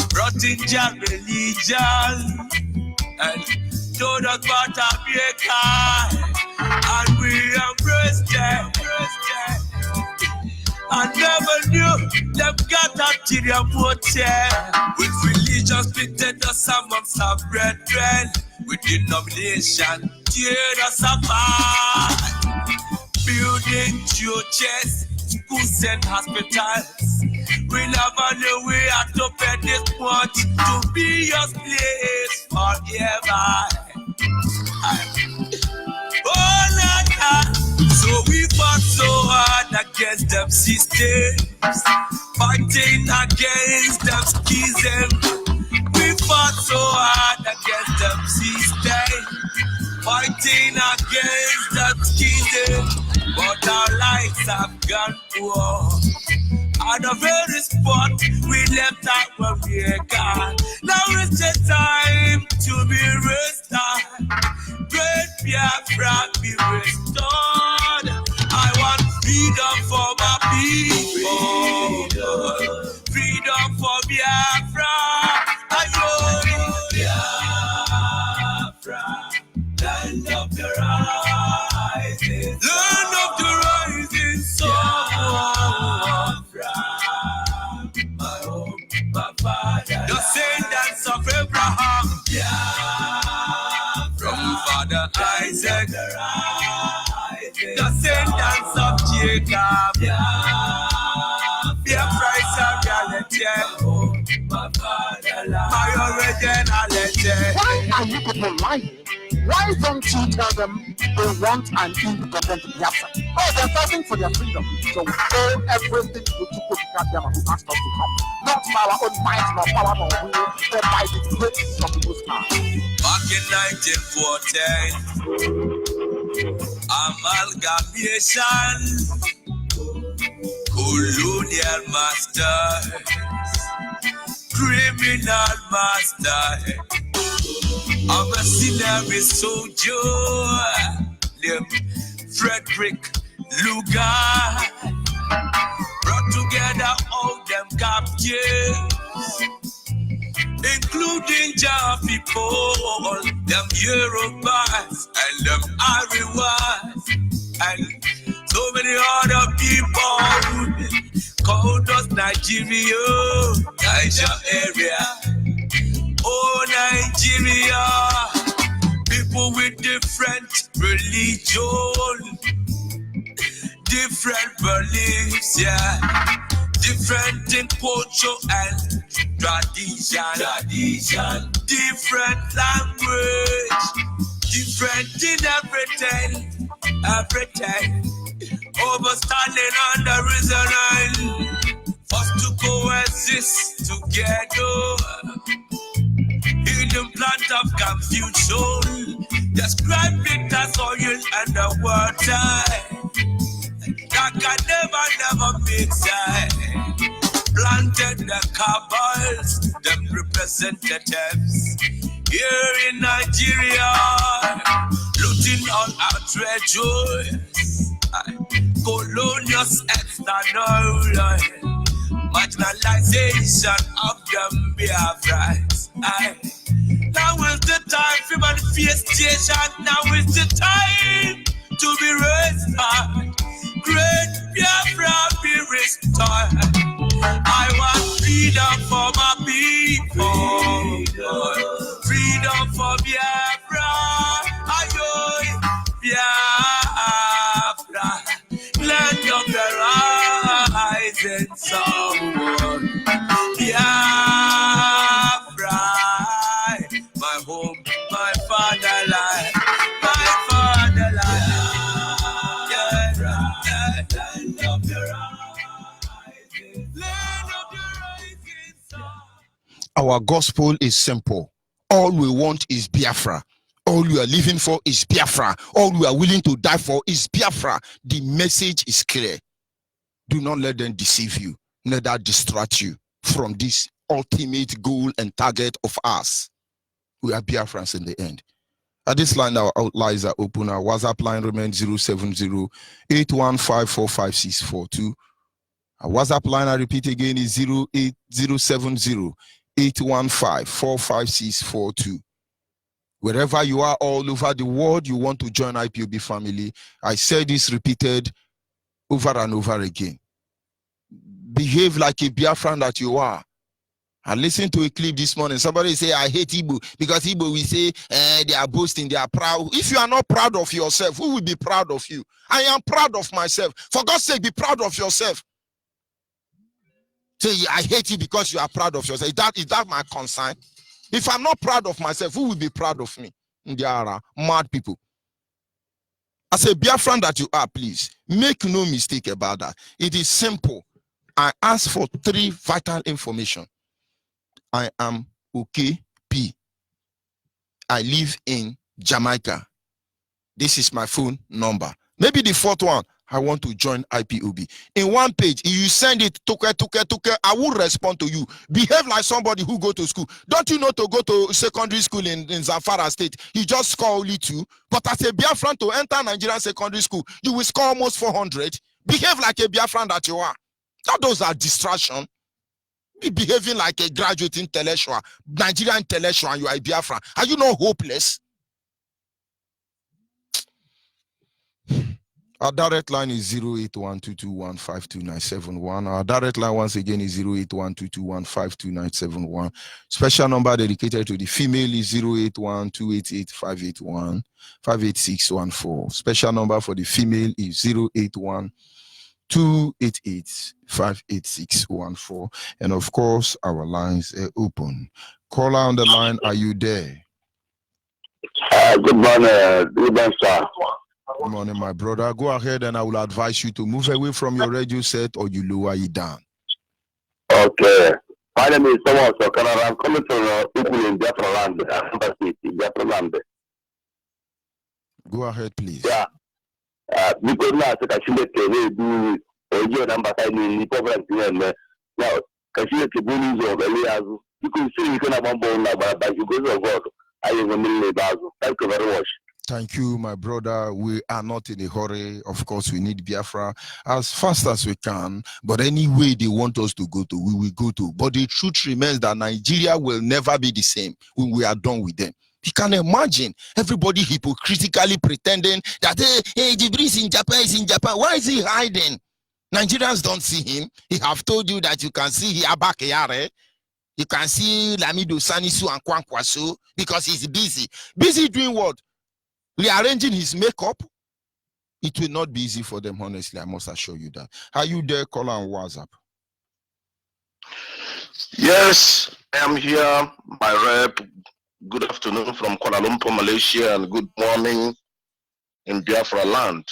brought in Jap religion, and told us about America, and we embraced them. I never knew them got up to their motel. With religion splitted us amongst our brethren. With denomination, teared us apart. Building churches, schools and hospitals. We never knew we had to pay this much to be your slaves forever. Oh, Nana. So we fought so hard against them systems, fighting against them schism. We fought so hard against them systems, fighting against them schism. But our lives have gone poor. At the very spot we left out when we are gone. Now it's the time to be restored. Great Biafra be restored. I want freedom for my people. Freedom for Biafra. Ayo, Biafra, land of the rising sun. Land of the rising sun. My home, my father. The descendants of Abraham. From Father Isaac. The descendants of Jacob. Biafra is a reality. My originality. Why are you people lying? Why don't you tell them they want an independent Biafra? Oh, they're fighting for their freedom. So we owe everything to Chukwuka who asked us to come. Not by our own might, nor power, nor will, but by the grace of the Most High. Back in 1914, amalgamation, colonial masters, criminal masters. I'm a mercenary soldier named Frederick Lugar. Brought together all them captives, including Java people, them Yorubas and them Ariwas, and so many other people called us Nigeria, Niger area. Oh, Nigeria, people with different religion, different beliefs, yeah, different in culture and tradition, different language, different in everything, everything. Overstanding on the reason line. Us to coexist together. Hidden plant of confusion. Describe it as oil and the water. That can never mix. Planted the cabals, them representatives. Here in Nigeria, looting all our treasures. Colonious external marginalization of them Biafrans. Now is the time for manifestation. Now is the time to be restored. Great Biafra be restored. I want freedom for my people. Freedom for Biafra. Ayoy, Biafra. Land of the rising sun. Biafra. My home, my fatherland. My fatherland. Land of the rising sun. Our gospel is simple. All we want is Biafra. All we are living for is Biafra. All we are willing to die for is Biafra. The message is clear. Do not let them deceive you, neither distract you from this ultimate goal and target of us. We are Biafrans in the end. At this line, our outlines are open. Our WhatsApp line remains 070-815-45642. Our WhatsApp line, I repeat again, is 080-815-45642. Wherever you are all over the world, you want to join IPOB family. I said this repeated over and over again. Behave like a Biafran that you are. I listened to a clip this morning. Somebody say, I hate Igbo because Igbo will say they are boasting, they are proud. If you are not proud of yourself, who will be proud of you? I am proud of myself. For God's sake, be proud of yourself. Say, I hate you because you are proud of yourself. Is that my concern? If I'm not proud of myself, who will be proud of me? They are mad people. As a Biafran that you are, please, make no mistake about that. It is simple. I ask for 3 vital information. I am OKP. I live in Jamaica. This is my phone number. Maybe the 4th one, I want to join IPOB. In one page, if you send it, toke, I will respond to you. Behave like somebody who go to school. Don't you know to go to secondary school in Zamfara State? You just score only 2. But as a Biafran to enter Nigerian secondary school, you will score almost 400. Behave like a Biafran that you are. Not those are distraction. Be behaving like a graduate intellectual, Nigerian intellectual, and you are a Biafran. Are you not hopeless? Our direct line is 08122152971. Our direct line once again is 08122152971. Special number dedicated to the female is 081288581-58614. Special number for the female is 081-288-58614. And of course, our lines are open. Caller on the line, are you there? Good morning, sir. Good morning, my brother. Go ahead and I will advise you to move away from your radio set or you lower it down. Okay. My name is Thomas Okara. I'm coming from people in Biafra land, Biafra land. Go ahead, please. Yeah. Because now I should do a number I need program to now. Kashile Kibuni of Eliazu. You can see you can have one bone but you go to work. I am a million basil. Thank you very much. Thank you, my brother. We are not in a hurry. Of course, we need Biafra as fast as we can. But any way they want us to go to, we will go to. But the truth remains that Nigeria will never be the same when we are done with them. You can imagine everybody hypocritically pretending that, hey, Jibril is in Japan, is in Japan. Why is he hiding? Nigerians don't see him. He have told you that you can see here back here. You can see Lamido Sanisu and Kwankwaso because he's busy. Busy doing what? Rearranging his makeup. It will not be easy for them, honestly. I must assure you that. Are you there, caller on WhatsApp? Yes, I am here. My rep, good afternoon from Kuala Lumpur, Malaysia, and good morning in Biafra land.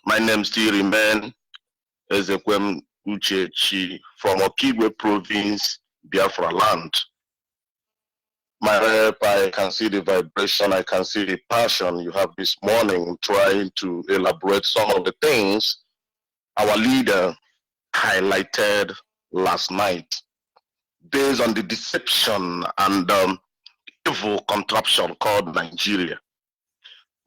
My name still remains Ezekwem Uchechi from Onyibe province, Biafra land. My rep, I can see the vibration, I can see the passion you have this morning trying to elaborate some of the things our leader highlighted last night based on the deception and evil contraption called Nigeria.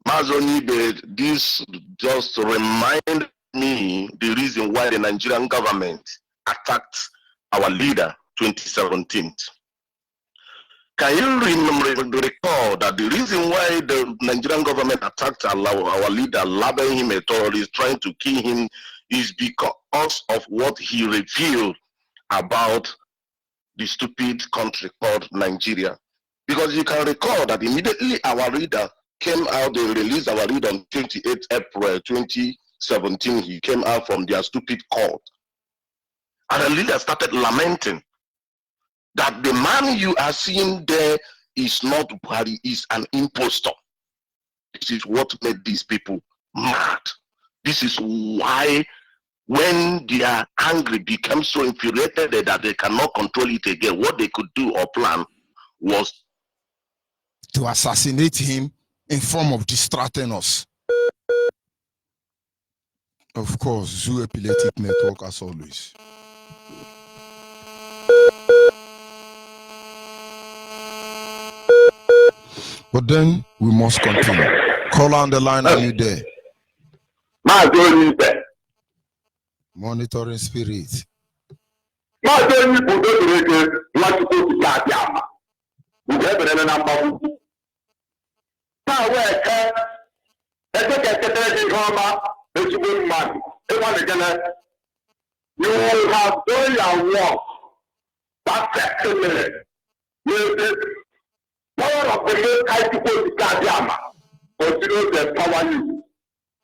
Onyibe, this just remind me the reason why the Nigerian government attacked our leader 2017. Can you recall that the reason why the Nigerian government attacked our leader, labeling him a terrorist, trying to kill him, is because of what he revealed about the stupid country called Nigeria? Because you can recall that immediately our leader came out, they released our leader on 28 April 2017. He came out from their stupid court. And the leader started lamenting that the man you are seeing there is not Buhari, is an impostor. This is what made these people mad. This is why when they are angry, become so infuriated that they cannot control it again, what they could do or plan was to assassinate him in form of distracting us. Of course, Zoo Epileptic Network as always. But then we must continue. Call on the line, are you there? Monitoring spirit. You have done your work perfectly. Power of the Most High people to Kadiama continue to empower you.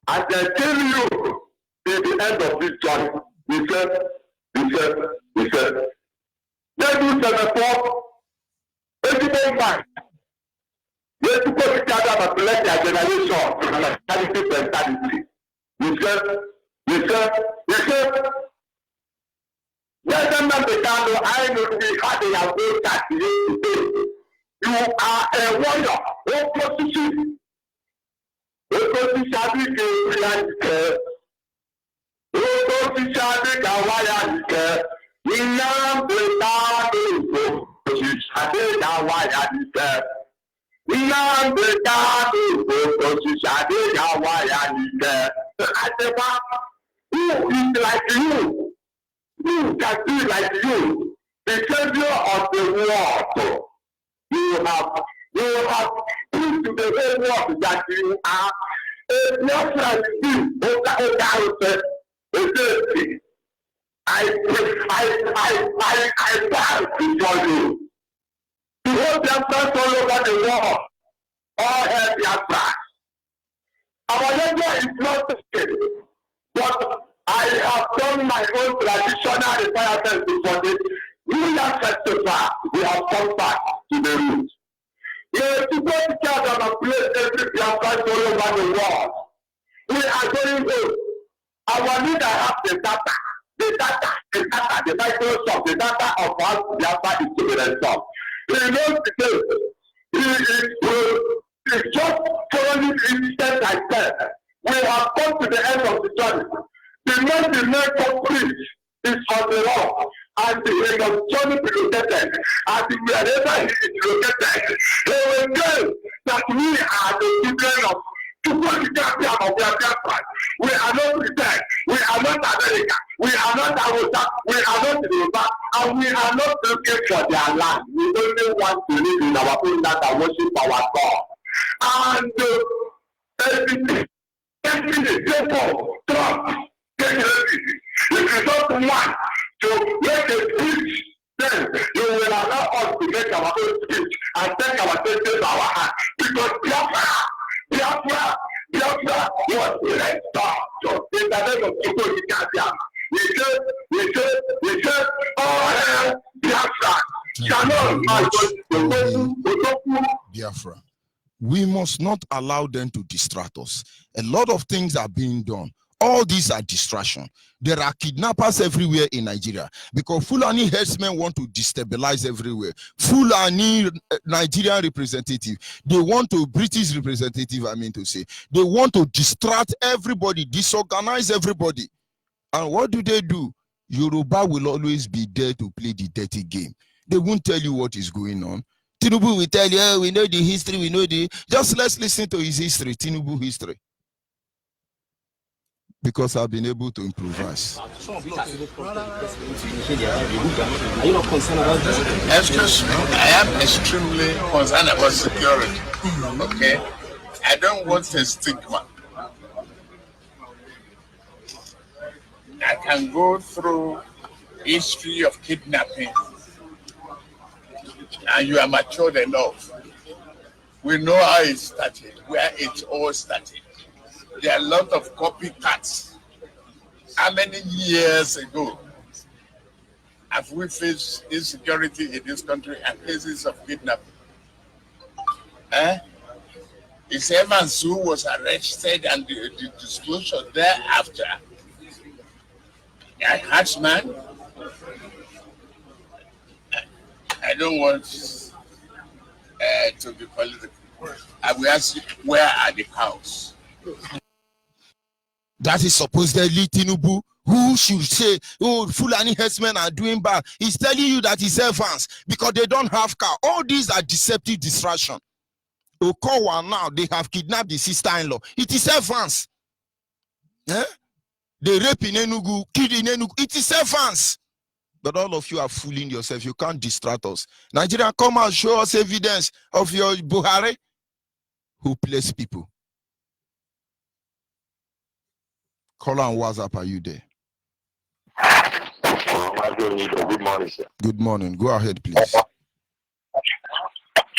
And they tell you till the end of this journey. We said. They do 74, 81 man. They to go to Kadiama to let their generation and mentality. We said. Let them not be down. I know we had a vote that today. You are a warrior, opposition. Opposition is Opposition is Inam the Dadu, Opposition Inam the Dadu, Opposition who is like you? Who can be like you? The savior of the world. You have proved to the whole world that you are a Biafran king. I bow before you. The whole Biafrans all over the world, all have Biafra. Our leader is not the same, but I have done my own traditional requirements before this New Year festival. We have come back to the roots. We are to go together and place every Biafran all over the world. We are going home. Our leader has the data, the Microsoft, the data of our Biafra is to be resolved. He knows the case. He is just following it step by step. We have come to the end of the journey. The man complete is on the road, and he must journey be located. And wherever he is located, he will know that we are the children of Biafra. We are not prepared. We are not America. We are not Hausa. We are not Yoruba. And we are not looking for their land. We only want to live in our own land and worship our God. And everything, people, Trump, if you don't want to make a speech, then you will allow us to make our own speech and take our senses to our hand. Because Biafra was restored in the name of Chukwuka. We said, oh, Biafra. Biafra. We must not allow them to distract us. A lot of things are being done. All these are distraction. There are kidnappers everywhere in Nigeria because Fulani herdsmen want to destabilize everywhere. Fulani Nigerian representative, they want to, British representative, I mean to say, they want to distract everybody, disorganize everybody. And what do? Yoruba will always be there to play the dirty game. They won't tell you what is going on. Tinubu will tell you, oh, we know the history, we know the... Just let's listen to his history, Tinubu history. Because I've been able to improvise. Are you not concerned about this? Excuse me, I am extremely concerned about security. Okay? I don't want a stigma. I can go through history of kidnapping, and you are matured enough. We know how it started, where it all started. There are a lot of copycats. How many years ago have we faced insecurity in this country and cases of kidnapping? It's Evans who was arrested and the disclosure thereafter. A hatchman. I don't want to be political. I will ask you, where are the cows? That is supposedly Tinubu, who should say, oh, Fulani herdsmen are doing bad. He's telling you that he's Evans because they don't have car. All these are deceptive distraction. Okowa now, they have kidnapped the sister-in-law. It is Evans. Eh? They rape in Enugu, kid in Enugu. It is Evans. But all of you are fooling yourself. You can't distract us. Nigeria, come and show us evidence of your Buhari who plays people. Call on WhatsApp, are you there? Good morning, sir. Good morning. Go ahead, please.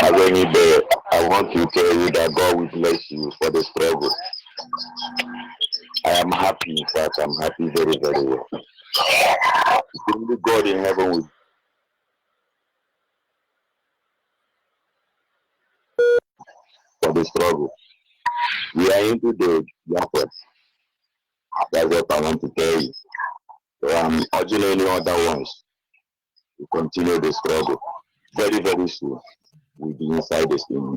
Onyibe, I want to tell you that God will bless you for the struggle. I am happy, in fact, I'm happy very, very well. Only God in heaven will. For the struggle. We are into the Biafra. That's what I want to tell you. So I'm urging any other ones to continue the struggle. Very, very soon. We'll be inside the team.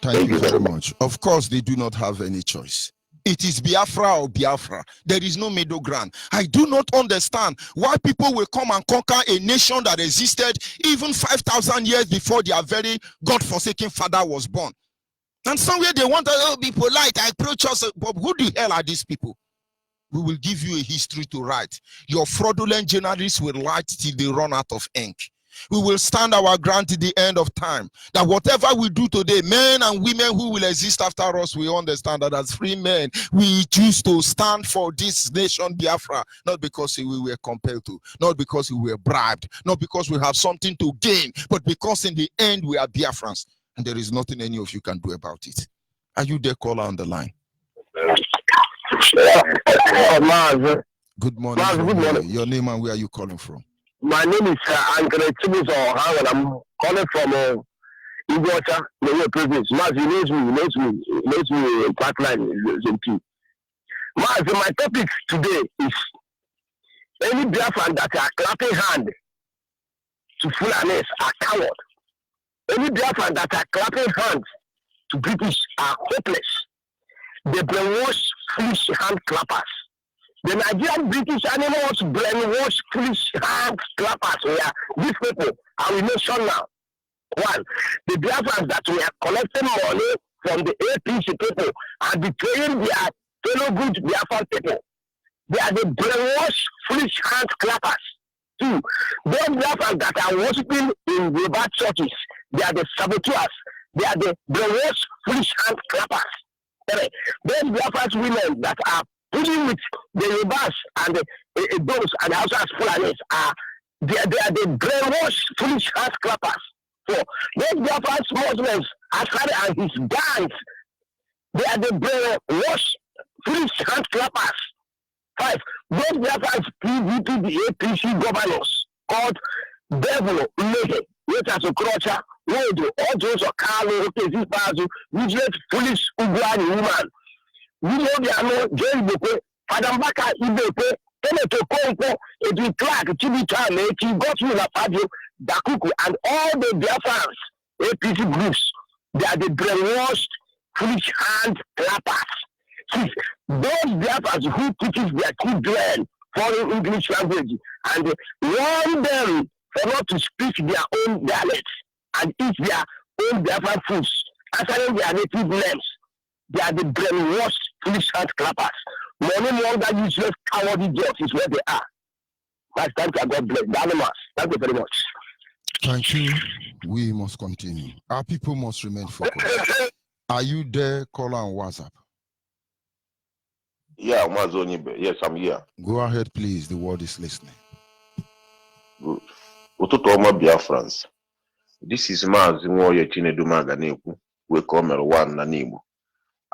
Thank you very much. Of course, they do not have any choice. It is Biafra or Biafra. There is no middle ground. I do not understand why people will come and conquer a nation that existed even 5,000 years before their very God-forsaken father was born. And somewhere they want to be polite, approach us. But who the hell are these people? We will give you a history to write. Your fraudulent journalists will write till they run out of ink. We will stand our ground to the end of time. That whatever we do today, men and women who will exist after us, we understand that as free men, we choose to stand for this nation, Biafra, not because we were compelled to, not because we were bribed, not because we have something to gain, but because in the end we are Biafrans. And there is nothing any of you can do about it. Are you there, caller on the line? Good morning. Good morning. Your name and where are you calling from? My name is Uncle Chibuzo, and I'm calling from Iguacha, the province. Mas, he knows me, Parkline, Mas, my topic today is any Biafran that are clapping hand to Fulanis are coward. Any Biafran that are clapping hands to British are hopeless. They brainwash foolish hand clappers. The Nigerian British animals brainwash foolish hand clappers. These people, and we mention now. One, the Biafrans that we are collecting money from the APC people are betraying their fellow good Biafran people. They are the brainwash foolish hand clappers. Two, those Biafrans that are worshiping in Yoruba churches, they are the saboteurs. They are the brainwash foolish hand clappers. Those Biafran women that are dealing with the Yorubas and those and the Hausas Fulanis they are the brainwash foolish hand clappers. So those Biafran Muslims, Asari and his gangs, they are the brainwash foolish hand clappers. 5. Those Biafran PDP, the APC governors called devil mmehie wechasụ krọcha wodo ọjọọ kalụ okezi ikpeazụ useless foolish ugwuanyi woman nwunye Obianọ jee Igbokwe Fada Mbaka Ibekwe Senator Okonkwo Edwin Clark Chibucha Amechi Godswill Akpabio Dakuku and all the Biafrans APC groups. They are the brainwashed foolish hand clappers. See, those Biafrans who teaches their children foreign English language and warn them for not to speak their own dialects and eat their own Biafran foods, answering their native names. They are the brainwashed foolish hand clappers. Money longer useless cowardly jokes is where they are. That's thank you. God bless the animals. Thank you very much. Thank you. We must continue. Our people must remain focused. Are you there, caller on WhatsApp? Yeah, Onyibe. Yes, I'm here. Go ahead, please. The world is listening. Good. Ụtụtụ ọma Biafrans. This is Maazị Nwoye Chinedumaga Nekwu. We come one Nanimo.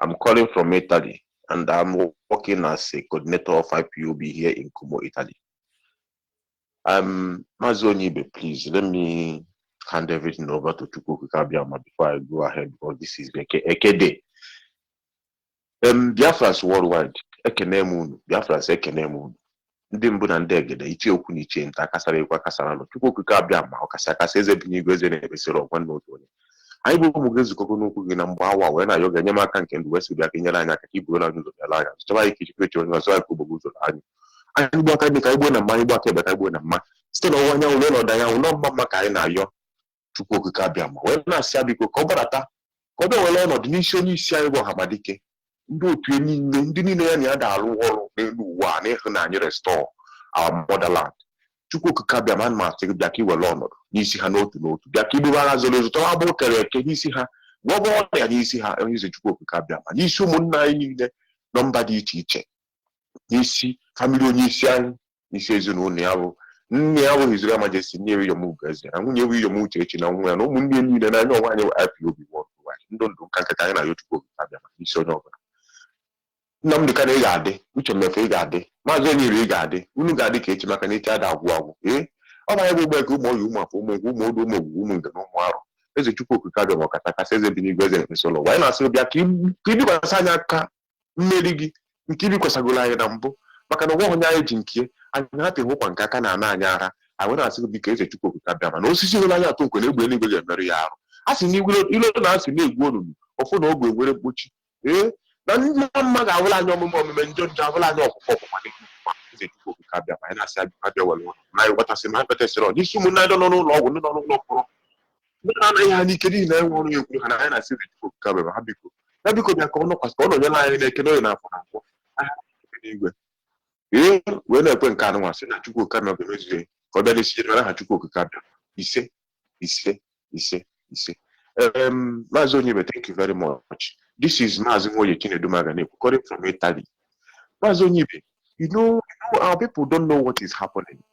I'm calling from Italy and I'm working as a coordinator of IPOB here in Como, Italy. Maazị Onyibe, please let me hand everything over to Chukwu Kabiama before I go ahead because this is a day. Biafrans worldwide, Biafrans ekenemu. Ndị mbụ na ndị egede ichi okwu n'iche nta kasara ekwa kasara nọ Chukwu okike abịa ma ọ kasị eze bi n'igwe eze na-ebesịrị ọgwa n'otu onye anyị bụ ụmụ gị zukọgo n'okwu gị na mgbe awa wee na-ayọ ga-enye m aka nke ndụ wee sị bịa ka nyere anyị aka ka iburu na ụzọ bịala anya chọba ike ichekwa eche onye ọzọ aka ogbogbo ụzọ anyị gbu aka ebe ka igbo na mma anyị gbu aka ebe ka igbo na mma site n'ọwụwa anyanwụ ruo n'ọdị anyanwụ nọ mma mma ka anyị na-ayọ Chukwu okike abịa ma wee na-asị ya biko ka ọ gbadata ka ọ bịa were ọnọdụ n'isi onye isi anyị bụ Ọhamadike ndị otu niile ndị niile ya na ya da-arụ ọrụ n'elu ụwa a na-ehụ na anyị restore our motherland. Chukwu okike abịa ma ma asị bịa ka iwere ọnọdụ n'isi ha n'otu n'otu bịa ka iburu agha zoro ezo tọwa bụ kere eke n'isi ha gwọbọ ọrịa n'isi ha onye eze Chukwu okike abịa ma n'isi ụmụnna anyị niile nọ mba dị iche iche n'isi famili onye isi anyị n'isi ezinụlọ ya bụ nne ya bụ His Royal Majesty Nyewe Iyom Ugeze na nwunye bụ Iyom Uchechi na nwa ya na ụmụnne niile n'anya ọnwa anyị IPOB worldwide ndụ ndụ nka nkata anyị na-ayọ Chukwu okike abịa ma n'isi onye ọbụla Nnamdị Kanu ị ga-adị Uche Mmefe ị ga-adị Maazị Onyibe ị ga-adị unu ga-adị ka echi maka na echi ada agwụ agwụ ọ bụ anyị bụ ụgbọ ka ụmụ oyi ụmụ afọ ụmụ nkwụ ụmụ odu ụmụ ogwugwu ụmụ nge na ụmụ arụ eze Chukwu okike abịa ma ọkata kasị eze bi n'igwe eze na-ekpesi ụlọ anyị na-asị bịa ka ibikwasị anyị aka mmeri gị nke ibikwasagoro anyị na mbụ maka na ụgwọ onye anyị ji nke anyị hapụ ịhụkwa nke aka na-ana anyị ara anyị na-asị gị ka eze Chukwu okike abịa ma na osisi hụrụ anyị atụ nkwe na egbe eluigwe ga-emerụ ya arụ a sị na ilo na asị na-egwu olulu ọfụ na ogbe nwere mkpochi na ndị mma ga-awụla anyị ọmụme omume njọ njọ awụla anyị ọkpụkpọ ọkpụkpa eze Chukwu okike abịa ma anyị na-asị abịa were na anyị gbatasị ma ha kpetesịrị ọ n'isi ụmụnne anyị nọ n'ụlọ ọgwụ ndị nọ n'ụlọ mkpọrọ ndị na-anaghị ha n'ike n'ihi na enwe ọrụ ya ekwuru ha na anyị na-asị eze Chukwu okike abịa ma ha biko bịa ka ọ nọkwasị ka ọ nọnyere anyị na-eke n'oyi na afọ na nkwọ n'igwe wee na-ekwe nke anụnwa sị na Chukwu okike abịa ga-emezuzie ka ọ bịa n'isi jere ha Chukwu okike abịa ise. Maazị Onyibe, thank you very much. This is Maazị Nwoye Chinedumaga Nekwu calling from Italy. Maazị Onyibe, you know our people don't know what is happening.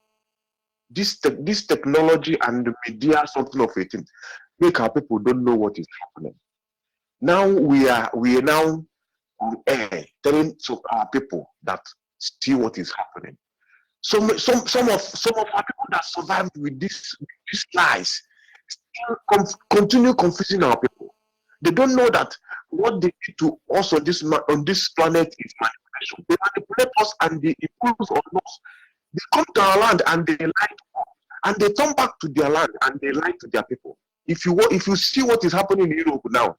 This technology and the media, something of a thing, make our people don't know what is happening. Now we are now on air telling our people that see what is happening. Some of our people that survived with these lies still continue confusing our people. They don't know that what they did to us on this planet is manipulation. They manipulate us and they impose on us. They come to our land and they lie to us, and they turn back to their land and they lie to their people. If you see what is happening in Europe now,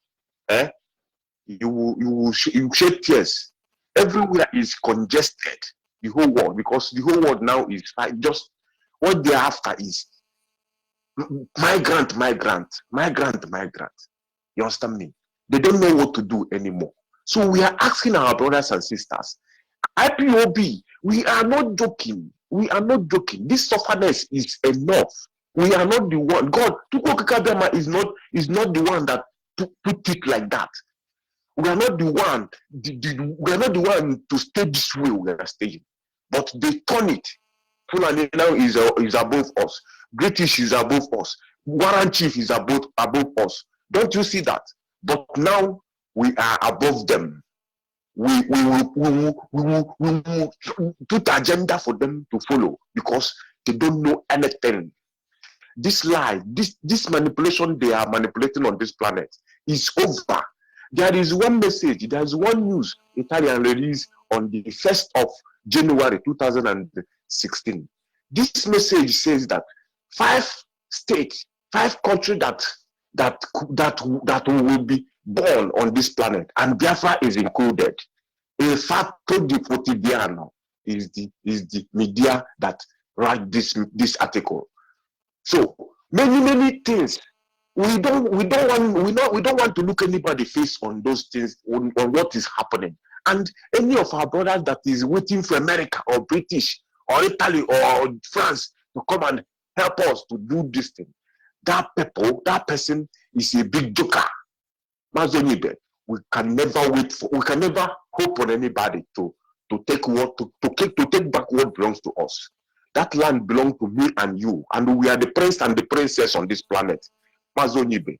you will shed tears. Everywhere is congested, the whole world, because the whole world now is just what they're after is migrant. You understand me? They don't know what to do anymore. So we are asking our brothers and sisters, IPOB, we are not joking. This sufferness is enough. We are not the one. God, Chukwu okike abịa is not the one that put it like that. We are not the one. We are not the one to stay this way. We are staying, but they turn it. Fulani now is above us. British is above us. Warren Chief is above us. Don't you see that? But now we are above them. We will put agenda for them to follow because they don't know anything. this lie, this manipulation they are manipulating on this planet is over. There is one message, there is one news Italian released on the 1st of January 2016. This message says that 5 states, 5 countries that will be born on this planet, and Biafra is included. In fact, the Quotidiano is the media that write this article. So many things. We don't want to look anybody face on those things, on what is happening. And any of our brothers that is waiting for America or British or Italy or France to come and help us to do this thing, that person is a big joker. Onyibe, we can never hope on anybody to take back what belongs to us. That land belongs to me and you, and we are the prince and the princess on this planet. Onyibe,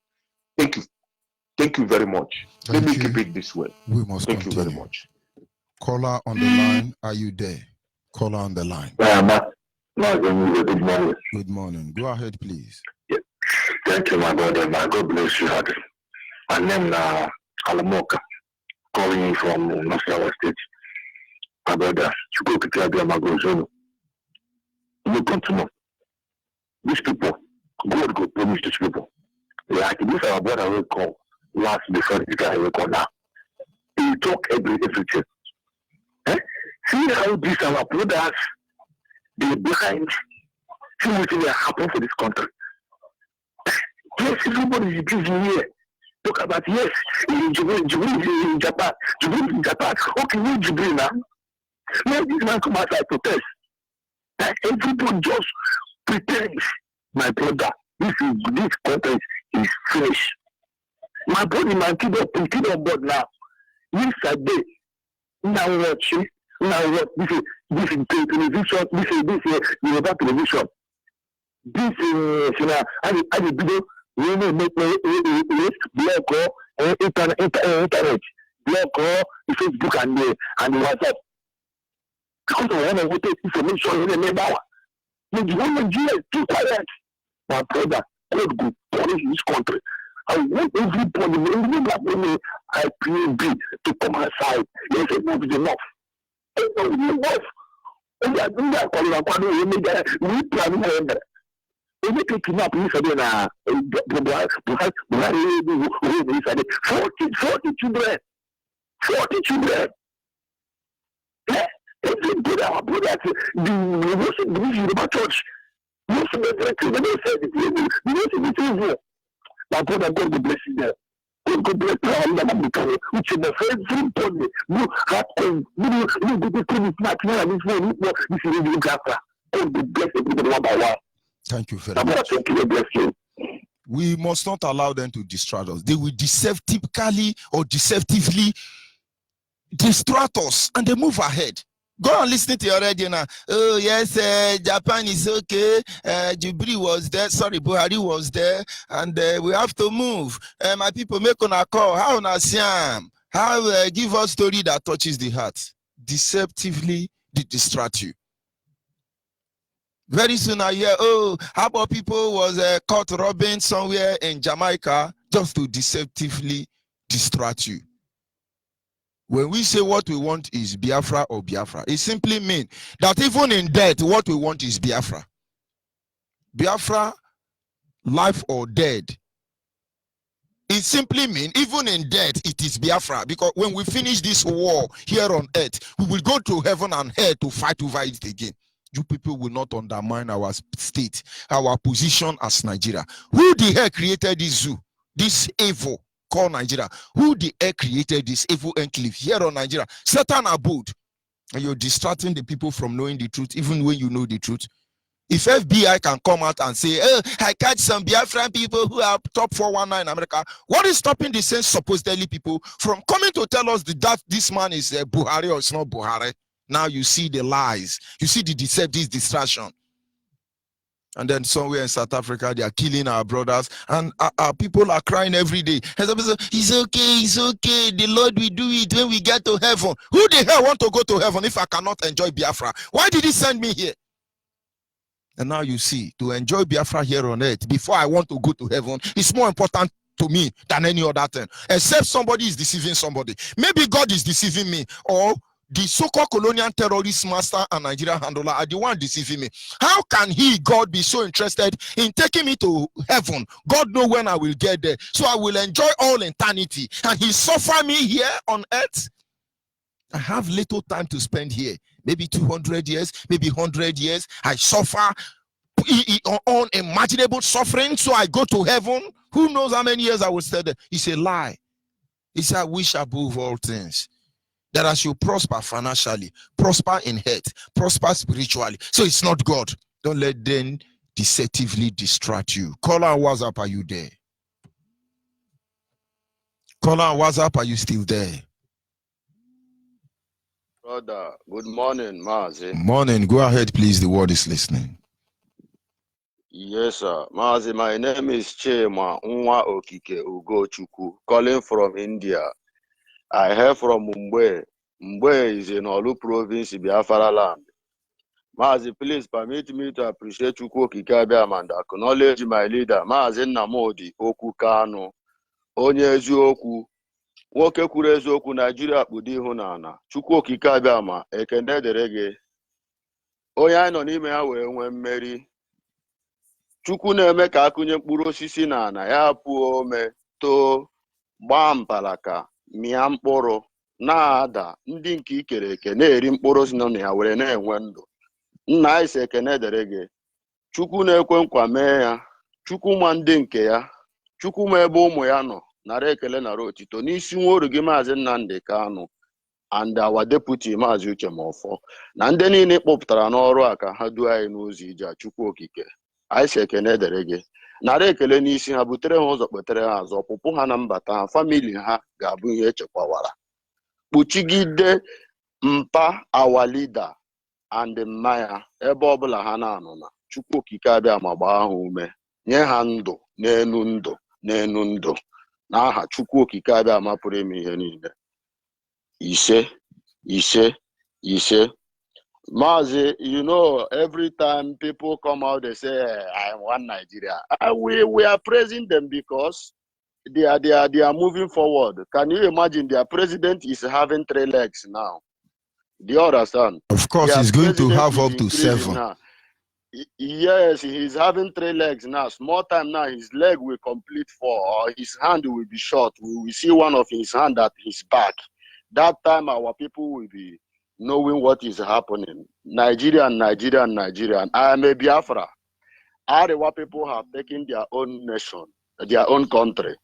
thank you very much. Let me keep it this way. We must thank continue. you very much. Caller on the line, are you there? Caller on the line. Good morning. Good morning. Go ahead, please. Yeah. Thank you, my brother. God bless you. My name is Alamoka, calling you from Nassau State. My brother, you go to Kabia Magozono. You come to know these people. God go promise these people. Like this, our brother will call last before this guy will call now. He talk everything. See how these our brothers they behind. See what will happen for this country. Yes, everybody is busy here. Talk about yes, Jubilee in Japan. Jubilee in Japan. Okay, you Jubilee now. Let this man come outside protest. Everybody just pretends. My brother, this content is fresh. My body, my kid on board now. Yes, I did. Now watching. Now what? This is television. This is Yoruba television. This is I did video. We will make blog or internet, blog or Facebook and WhatsApp. Because I want to take information in the neighbor. The woman is too quiet. My brother, God go punish this country. I want everybody, every black woman, I pray to come outside. Yes, enough is enough. Enough is enough. We plan we take him up in Sabina, 40 children. 40 children. Everybody, our brothers, the worship division of our church. Most of the said, my brother, God will bless you there. God will bless you. I'm not becoming, which is the everybody. No happened. No, the thing is not here. This is really Biafra. God will bless everybody one by one. Thank you very much. We must not allow them to distract us. They will deceptively distract us and they move ahead. Go and listen to your radio now. Oh, yes, Japan is okay. Jubilee was there. Sorry, Buhari was there. And we have to move. My people, make on a call. How on a siam? How give us story that touches the heart. Deceptively distract you. Very soon I hear, oh, how about people was caught robbing somewhere in Jamaica just to deceptively distract you. When we say what we want is Biafra or Biafra, it simply means that even in death, what we want is Biafra. Biafra, life or dead. It simply means even in death, it is Biafra. Because when we finish this war here on earth, we will go to heaven and hell to fight over it again. You people will not undermine our state, our position as Nigeria. Who the hell created this zoo, this evil called Nigeria? Who the hell created this evil enclave here on Nigeria? Satan abode. And you're distracting the people from knowing the truth, even when you know the truth. If FBI can come out and say, oh, I catch some Biafran people who are top 419 in America, what is stopping the same supposedly people from coming to tell us that this man is Buhari or it's not Buhari? Now you see the lies, you see the deceptive distraction. And then somewhere in South Africa, they are killing our brothers, and our people are crying every day. It's okay, it's okay. The Lord will do it when we get to heaven. Who the hell want to go to heaven if I cannot enjoy Biafra? Why did he send me here? And now you see, to enjoy Biafra here on earth before I want to go to heaven is more important to me than any other thing. Except somebody is deceiving somebody. Maybe God is deceiving me, or the so-called colonial terrorist master and Nigerian handler are the one deceiving me. How can God be so interested in taking me to heaven? God knows when I will get there. So I will enjoy all eternity. And he suffer me here on earth. I have little time to spend here. Maybe 200 years, maybe 100 years. I suffer unimaginable suffering, so I go to heaven. Who knows how many years I will stay there? It's a lie. It's I wish above all things that I should prosper financially, prosper in health, prosper spiritually. So it's not God. Don't let them deceptively distract you. Call on WhatsApp, are you there? Call on WhatsApp, are you still there? Brother, good morning, Mazi. Morning, go ahead, please. The word is listening. Yes, sir. Mazi, my name is Chema Nwa Okike Ugochukwu, calling from India. I hail from Mumbai. Mumbai is in Olu province, Biafra land. Mazi, please permit me to appreciate Chukwu Okike Abiama and acknowledge my leader, Mazi Nnamdi Okwu Kanu, onye eziokwu. Nwoke kwuru eziokwu Nigeria kpụdo ihu n'ala. Chukwu Okike Abiama, ekene dịrị gị. Onye anyị nọ n'ime ya wee nwee mmeri. Chukwu na-eme ka akụnye mkpụrụ osisi n'ala ya pụọ ome too gbaa mpalaka mịa mkpụrụ na-ada ndị nke ikere eke na-eri mkpụrụ si nọ na ya were na-enwe ndụ. Nna anyị si ekene dịrị gị. Chukwu na-ekwe nkwa mee ya. Chukwu ma ndị nke ya. Chukwu ma ebe ụmụ ya nọ. Nara ekele nara otito n'isi nwa oru gị Maazị Nnamdi Kanu and our deputy Maazị Uche Mofo na ndị niile kpọpụtara n'ọrụ a ka ha duo anyị n'ụzọ ije a. Chukwu Okike anyị si ekene dere gị. Nara ekele n'isi ha, butere ha ụzọ, kpetere ha azụ. Ọpụpụ ha na mbata ha, famili ha ga-abụ ihe echekwawara. Kpuchigide mpa our leader and mmanya ebe ọbụla ha na-anọ na. Chukwu Okike Abiama gbaa ha ume, nye ha ndụ n'elu ndụ n'elu ndụ. N'aha Chukwu Okike Abiama pụrụ ime ihe niile. Ise, ise, ise. Mazi, you know, every time people come out, they say, I want Nigeria. We are praising them because they are moving forward. Can you imagine their president is having 3 legs now? Do you understand? Of course, he's going to have up to 7. Now. Yes, he's having 3 legs now. Small time now, his leg will complete 4, or his hand will be short. We will see one of his hand at his back. That time, our people will be knowing what is happening. Nigerian. I am a Biafra. Arewa people have taken their own nation, their own country.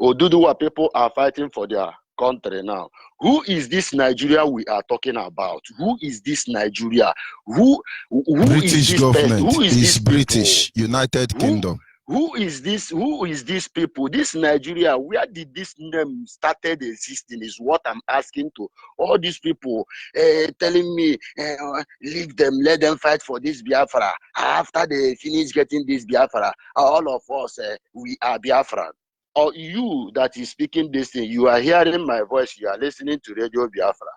Oduduwa people are fighting for their country now. Who is this Nigeria we are talking about? Who is this Nigeria? Who British is this government? Who is this British people? United Kingdom. Who is this? Who is these people? This Nigeria, where did this name started existing is what I'm asking to all these people telling me, leave them, let them fight for this Biafra. After they finish getting this Biafra, all of us, we are Biafra. Or you that is speaking this thing, you are hearing my voice, you are listening to Radio Biafra.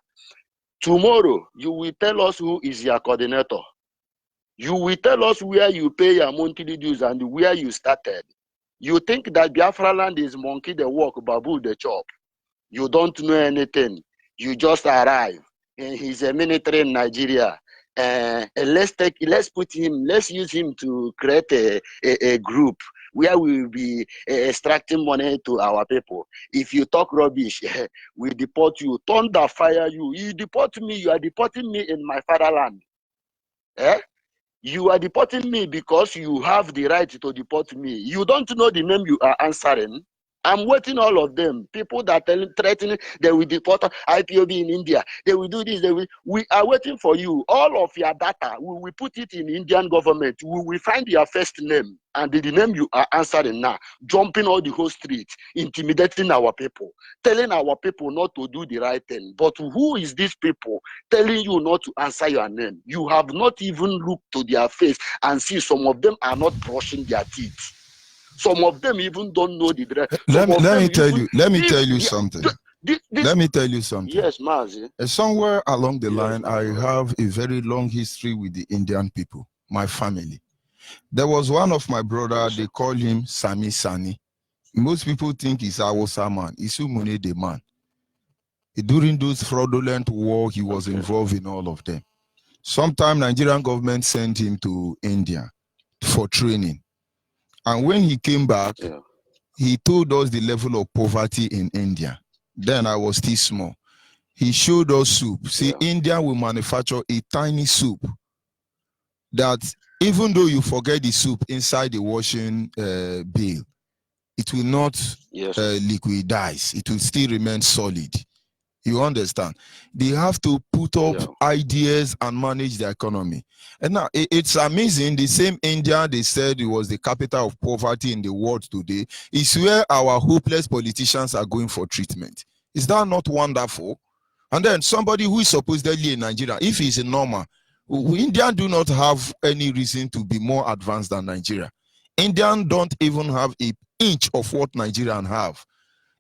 Tomorrow, you will tell us who is your coordinator. You will tell us where you pay your monthly dues and where you started. You think that Biafra land is monkey the walk, babu the chop. You don't know anything. You just arrive. And he's a military in Nigeria. Let's use him to create a group where we will be extracting money to our people. If you talk rubbish, we deport you. Thunder fire you. You deport me. You are deporting me in my fatherland. You are deporting me because you have the right to deport me. You don't know the name you are answering. I'm waiting all of them. People that are threatening, they will deport IPOB in India. They will do this. We are waiting for you. All of your data, we will put it in Indian government. We will find your first name and the name you are answering now. Jumping all the whole street, intimidating our people, telling our people not to do the right thing. But who is these people telling you not to answer your name? You have not even looked to their face and see some of them are not brushing their teeth. Some of them even don't know the dress. Let me tell you something. Let me tell you something. Yes, Mazi. Somewhere along the line, I have a very long history with the Indian people, my family. There was one of my brother, they call him Sami Sani. Most people think he's Awusa man. He's Umune the man. During those fraudulent war, he was involved in all of them. Sometime Nigerian government sent him to India for training. And when he came back, he told us the level of poverty in India. Then I was still small. He showed us soup. See, India will manufacture a tiny soup that even though you forget the soup inside the washing bill, it will not liquidize. It will still remain solid. You understand? They have to put up ideas and manage the economy. And now it's amazing. The same India they said it was the capital of poverty in the world today is where our hopeless politicians are going for treatment. Is that not wonderful? And then somebody who is supposedly in Nigeria, if he's a normal, Indians do not have any reason to be more advanced than Nigeria. Indians don't even have an inch of what Nigerians have.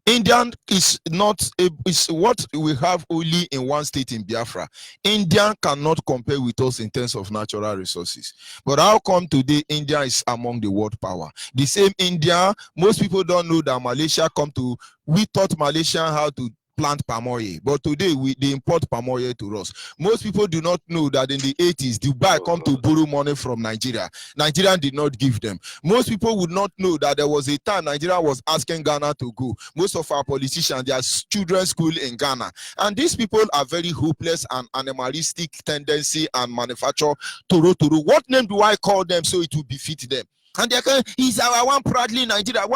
Indian is not is what we have only in one state in Biafra. India cannot compare with us in terms of natural resources. But how come today India is among the world power? The same India, most people don't know that Malaysia come to, we taught Malaysian how to plant palm oil, but today they import palm oil to us. Most people do not know that in the 80s, Dubai come to borrow money from Nigeria. Nigeria did not give them. Most people would not know that there was a time Nigeria was asking Ghana to go. Most of our politicians, their children's school in Ghana. And these people are very hopeless and animalistic tendency and manufacture toro. What name do I call them so it will befit them? And they can, he's our one proudly Nigeria.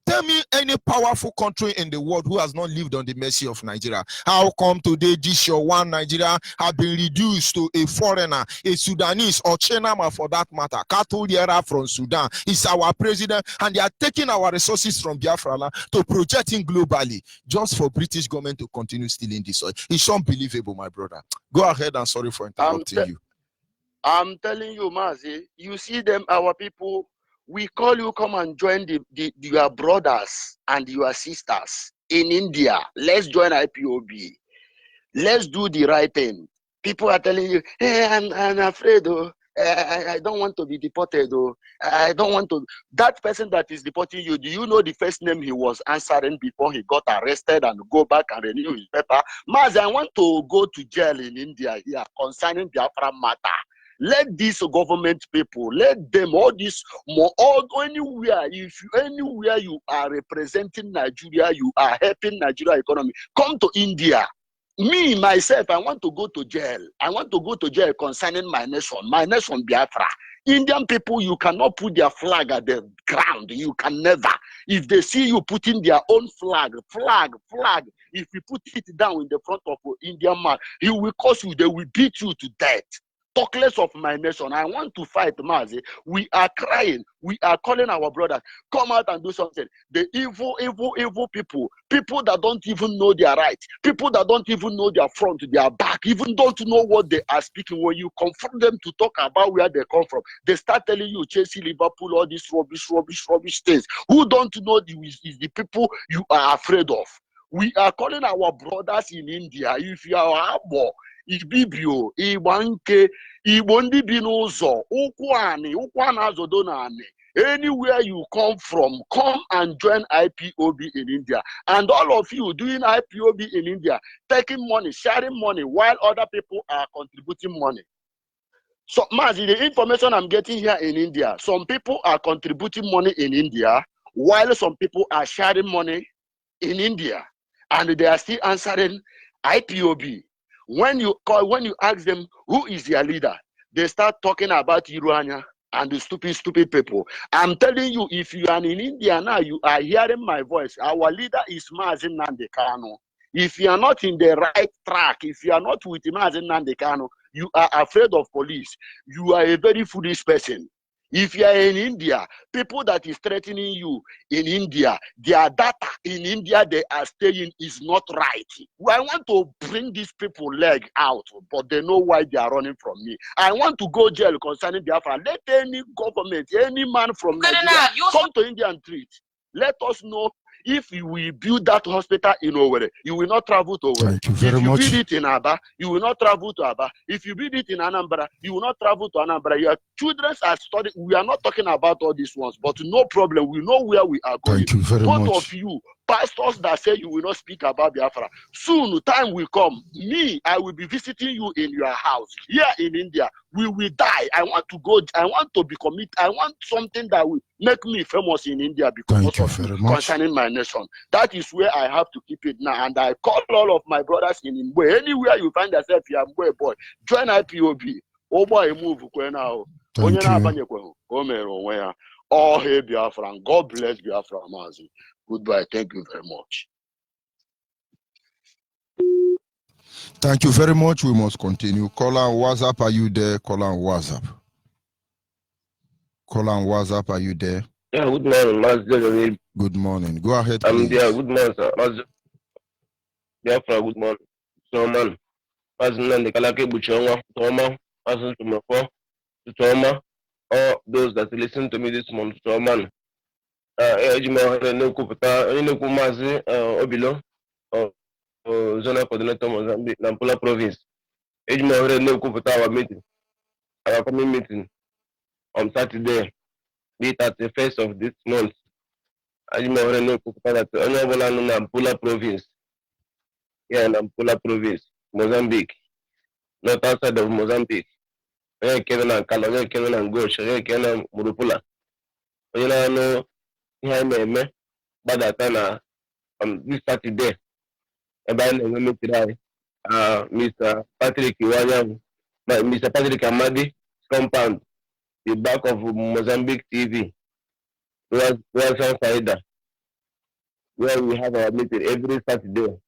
Tell me any powerful country in the world who has not lived on the mercy of Nigeria. How come today this your one Nigeria have been reduced to a foreigner, a Sudanese or Chinama for that matter? Katoliera from Sudan is our president, and they are taking our resources from Biafra to project him globally just for British government to continue stealing this oil. It's unbelievable, my brother. Go ahead and sorry for interrupting you. I'm telling you, Mazi, you see them, our people. We call you, come and join your brothers and your sisters in India. Let's join IPOB. Let's do the right thing. People are telling you, hey, I'm afraid, oh. I don't want to be deported, oh. I don't want to. That person that is deporting you, do you know the first name he was answering before he got arrested and go back and renew his paper? Mazi, I want to go to jail in India here concerning Biafra matter. Let these government people, let them, all anywhere, anywhere you are representing Nigeria, you are helping Nigeria economy, come to India. Me, myself, I want to go to jail. I want to go to jail concerning my nation Biafra. Indian people, you cannot put their flag at the ground. You can never. If they see you putting their own flag, if you put it down in the front of an Indian man, he will curse you, they will beat you to death. Talk less of my nation. I want to fight, Mazi. We are crying. We are calling our brothers. Come out and do something. The evil people that don't even know their right, people that don't even know their front, their back, even don't know what they are speaking. When you confront them to talk about where they come from, they start telling you Chelsea, Liverpool, all these rubbish things. Who don't know is the people you are afraid of. We are calling our brothers in India. If you are abo, Ibibio, Ibanke, Ibondi Binozo, Ukwana Zodonane. Anywhere you come from, come and join IPOB in India. And all of you doing IPOB in India, taking money, sharing money, while other people are contributing money. So, Mazi, the information I'm getting here in India, some people are contributing money in India, while some people are sharing money in India. And they are still answering IPOB. When you ask them who is their leader, they start talking about Iruanya and the stupid people. I'm telling you, if you are in India now, you are hearing my voice. Our leader is Mazi Nnamdi Kanu. If you are not in the right track, if you are not with Mazi Nnamdi Kanu, you are afraid of police. You are a very foolish person. If you are in India, people that is threatening you in India, their data in India they are staying is not right. I want to bring these people leg out, but they know why they are running from me. I want to go jail concerning Biafra. Let any government, any man from Nigeria come to India and treat. Let us know If we build that hospital in Owerri, you will not travel to Owerri. Thank you very if you much. build it in Aba, you will not travel to Aba. If you build it in Anambra, you will not travel to Anambra. Your children are studying. We are not talking about all these ones, but no problem. We know where we are going. Thank you very Both much. of you, pastors that say you will not speak about Biafra, soon time will come. Me, I will be visiting you in your house here in India. We will die. I want to go. I want to be committed. I want something that will make me famous in India because Thank you of very you, much. concerning my nation. That is where I have to keep it now. And I call all of my brothers in Mbwe. Anywhere you find yourself, you are Mbwe boy. Join IPOB. Oh boy, move now. Thank you. All hail Biafra and God bless Biafra, Mazi. Goodbye. Thank you very much. Thank you very much. We must continue. Caller on WhatsApp, are you there? Caller on WhatsApp. Caller on WhatsApp, are you there? Yeah, good morning, Master. Good morning. Go ahead, I'm please. there. Good morning, sir. Master. Biafra, good morning. So, man, Master Nandi Kalake Buchonga, Toma, Master Tumafo, Toma, all those that listen to me this month, so, man. Ejima, no Kupata, no Kumazi, Obilo, Zona Coordinator Mozambique, Nampula Province. Ejima, no Kupata, our meeting, our coming meeting on Saturday, the 31st of this month. Ejima, no Kupata, Honorable Nampula Province. Yeah, Nampula Province, Mozambique, not outside of Mozambique. Yeah, Kevin Kala, Kevin and Gosh, Kevin Murupula. You know, here me, but that time this Saturday, about Mr. Patrick Iwanyam, Mr. Patrick Amadi compound, the back of Mozambique TV, where we have our meeting every Saturday.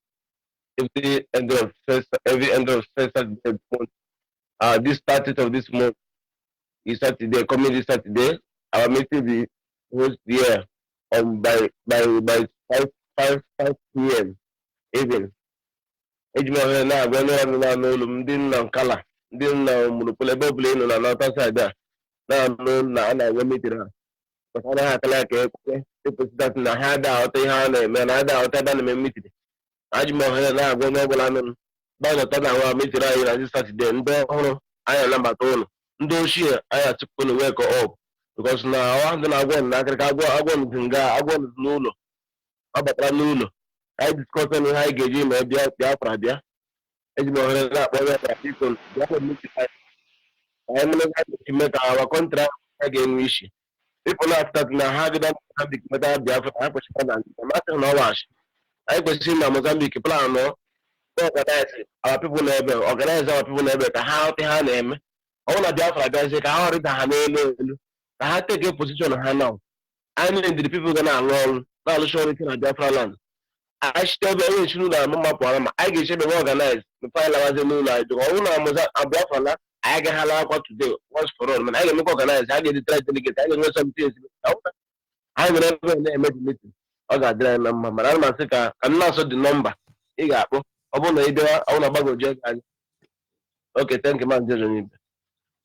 Every end of first Saturday month. This 30th of this month is Saturday. Coming this Saturday, our meeting will host here by 5 p.m. even. Ejima na agwano na ndị nna nkala ndị nna mụrụpụla ebe ọbụla ịnọ na n'ọta side na anụ na a na-enwe meeting ha. Maka ha akala ka ekwe ekwesịta na ha ada aghọta ihe a na-eme na ada aghọta ebe a na-eme meeting. Ajụmọhịa na-agwa onye ọbụla nụ gbanọta na nwa metiri anyị na Satọde ndị ọhụrụ anyị anabata ụlọ ndị ochie anyị achịkwana wake up because na awa ndị na-agwọ na akịrịka agwọ nga agwọ n'ụlọ ọ batara n'ụlọ anyị diskọs na ihe anyị ga-eji ma Biafra bịa ejimọhịa na-akpọ ya na biko anyị mere ime ka awa kọntra a ga-enwe isi ịpụ na-atụtatụ na ha gịda meta Biafra ha kwesịrị na masị na ọwachi I kwesịrị na Mozambique plan no organize our people n'ebe organize our people n'ebe ka ha ha na-eme ọ na Biafra gazie ka ha ọrịda ha n'elu ka ha take a position ha now and the people ga na-alụ ọrụ na-alụsi ọrụ ike na Biafra land achitebe onye churu na mapụ ara ma anyị ga-echebe organize mepee lawazie n'ụlọ anyị dịka ọrụ na Biafra la anyị agaghala akwa today once for all mana anyị ga-emekwa organize anyị ga-edetara delegate anyị ga-enwe something anyị nwere ebe na-eme the meeting ọ ga-adịrị anyị na mma mana ana m asị ka m na-asọ dị nọmba ị ga-akpọ ọ bụrụ na ị bịa ọ na-agbagoju anyị okay thank you man Onyibe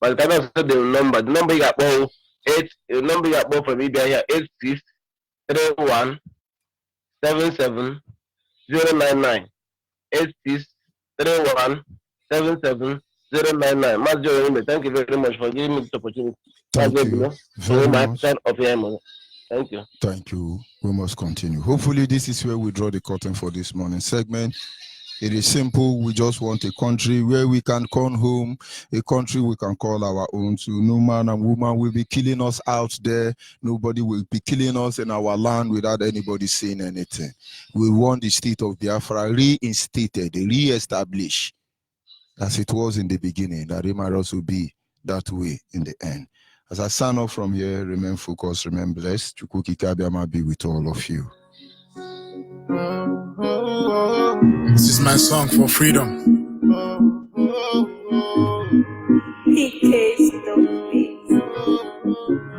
but ka na-asọ dị nọmba the number ị ga-akpọ 8 number ị ga-akpọ from ịbịa here 8631 77 099 8631 77 099 Maazị Onyibe, thank you very much for giving me this opportunity. Thank you very much. Thank you. Thank you. We must continue. Hopefully, this is where we draw the curtain for this morning segment. It is simple. We just want a country where we can come home, a country we can call our own. So no man and woman will be killing us out there. Nobody will be killing us in our land without anybody saying anything. We want the state of Biafra reinstated, re-established as it was in the beginning, that it might also be that way in the end. As I sign off from here, remain focused, remain blessed. Chukwuki Kabiama be with all of you. This is my song for freedom.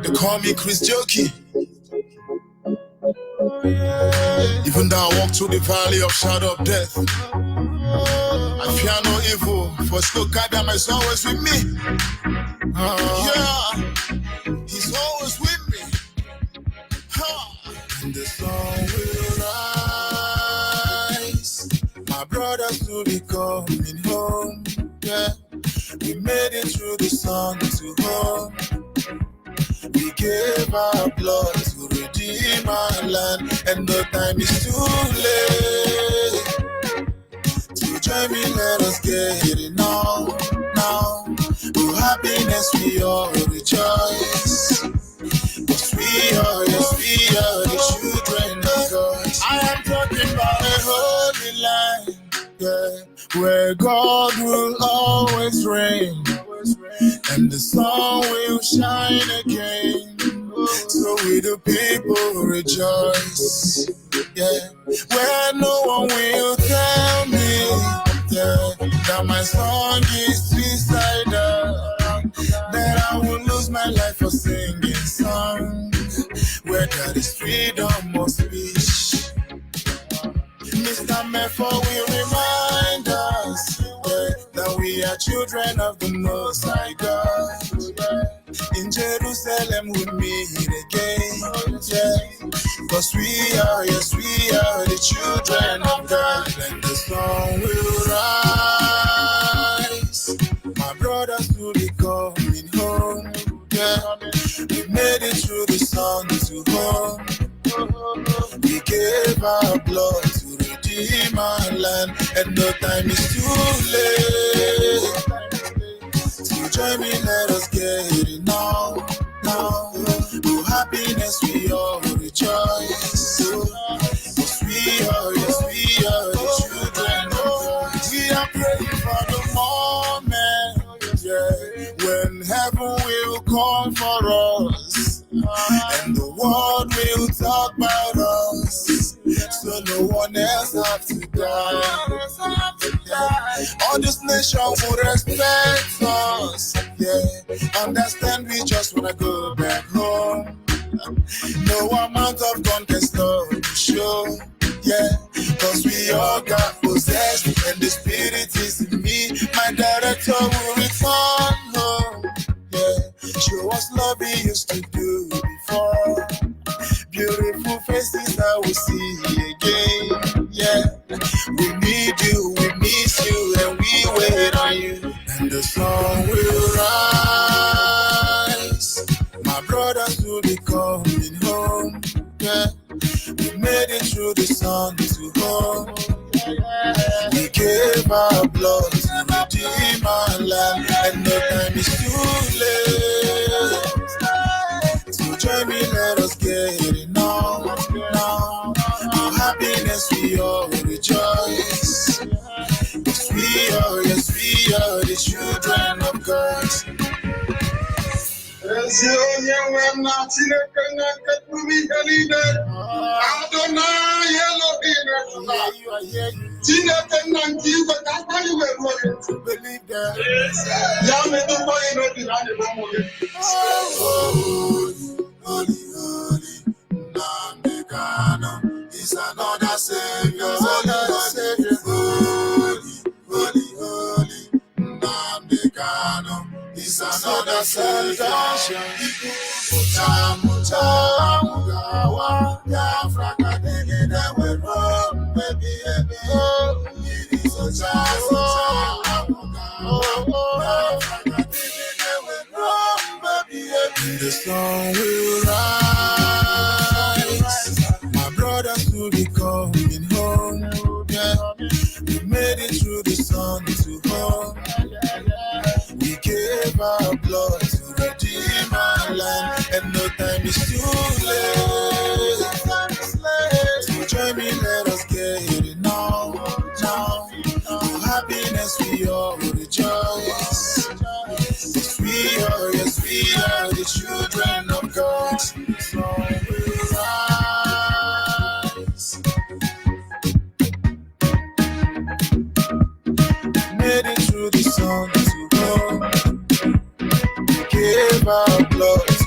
They call me Chris Jokey. Even though I walk through the valley of shadow of death, I fear no evil, for still God is always with me. Yeah, He's always with me. And the song will rise. My brothers will be coming home. Yeah, we made it through the sun to home. We gave our blood to redeem our land, and the time is too late. To join me, let us get it now. For happiness we all rejoice. Yes, we are the children of God. I am talking about a holy land, yeah, where God will always reign, and the sun will shine again. So we the people rejoice, yeah, where no one will tell me, yeah, that my song is suicidal, that I will lose my life for singing songs, where there is freedom of speech. Mr. Mepho will remind us, yeah, that we are children of the Most High God. In Jerusalem we meet again, yeah, cause we are the children of God, and the sun will rise. My brothers will be coming home, yeah, we made it through the sun to home. We gave our blood to redeem our land, and no time is too late. So join me, let us get it now. For happiness we all rejoice. Yes, we are the children of God. We are praying for the moment, yeah, when heaven will come for us, and the world will talk about us, so no one else have to die. All this nation will respect us, yeah, understand we just wanna go back home. No amount of gun can stop the show, yeah, cause we all got possessed, and the spirit is in me. My director will return home, yeah, show us love we used to do before. Beautiful faces that we see again, yeah. We need you, we miss you, and we wait on you, and the sun will rise. My brothers will be coming home, yeah. We made it through the sun to home. We gave our blood to redeem our land, and no time is too late. So join me, let us get it now. For happiness we all rejoice. Yes, we are the children of God. Holy, Nambekano is another Savior. Holy, Nambekano is another Savior. Mugawa, Biafra, Kadegede, we run, baby. It is a chance, the sun will rise. My brothers will be coming home, yeah. We made it through the sun to home. We gave our blood to redeem our land, and no time is too late. So join me, let us get it now. For happiness we all rejoice. Yes, we are the children of God. The sun will rise. Made it through the sun to home. We gave our blood to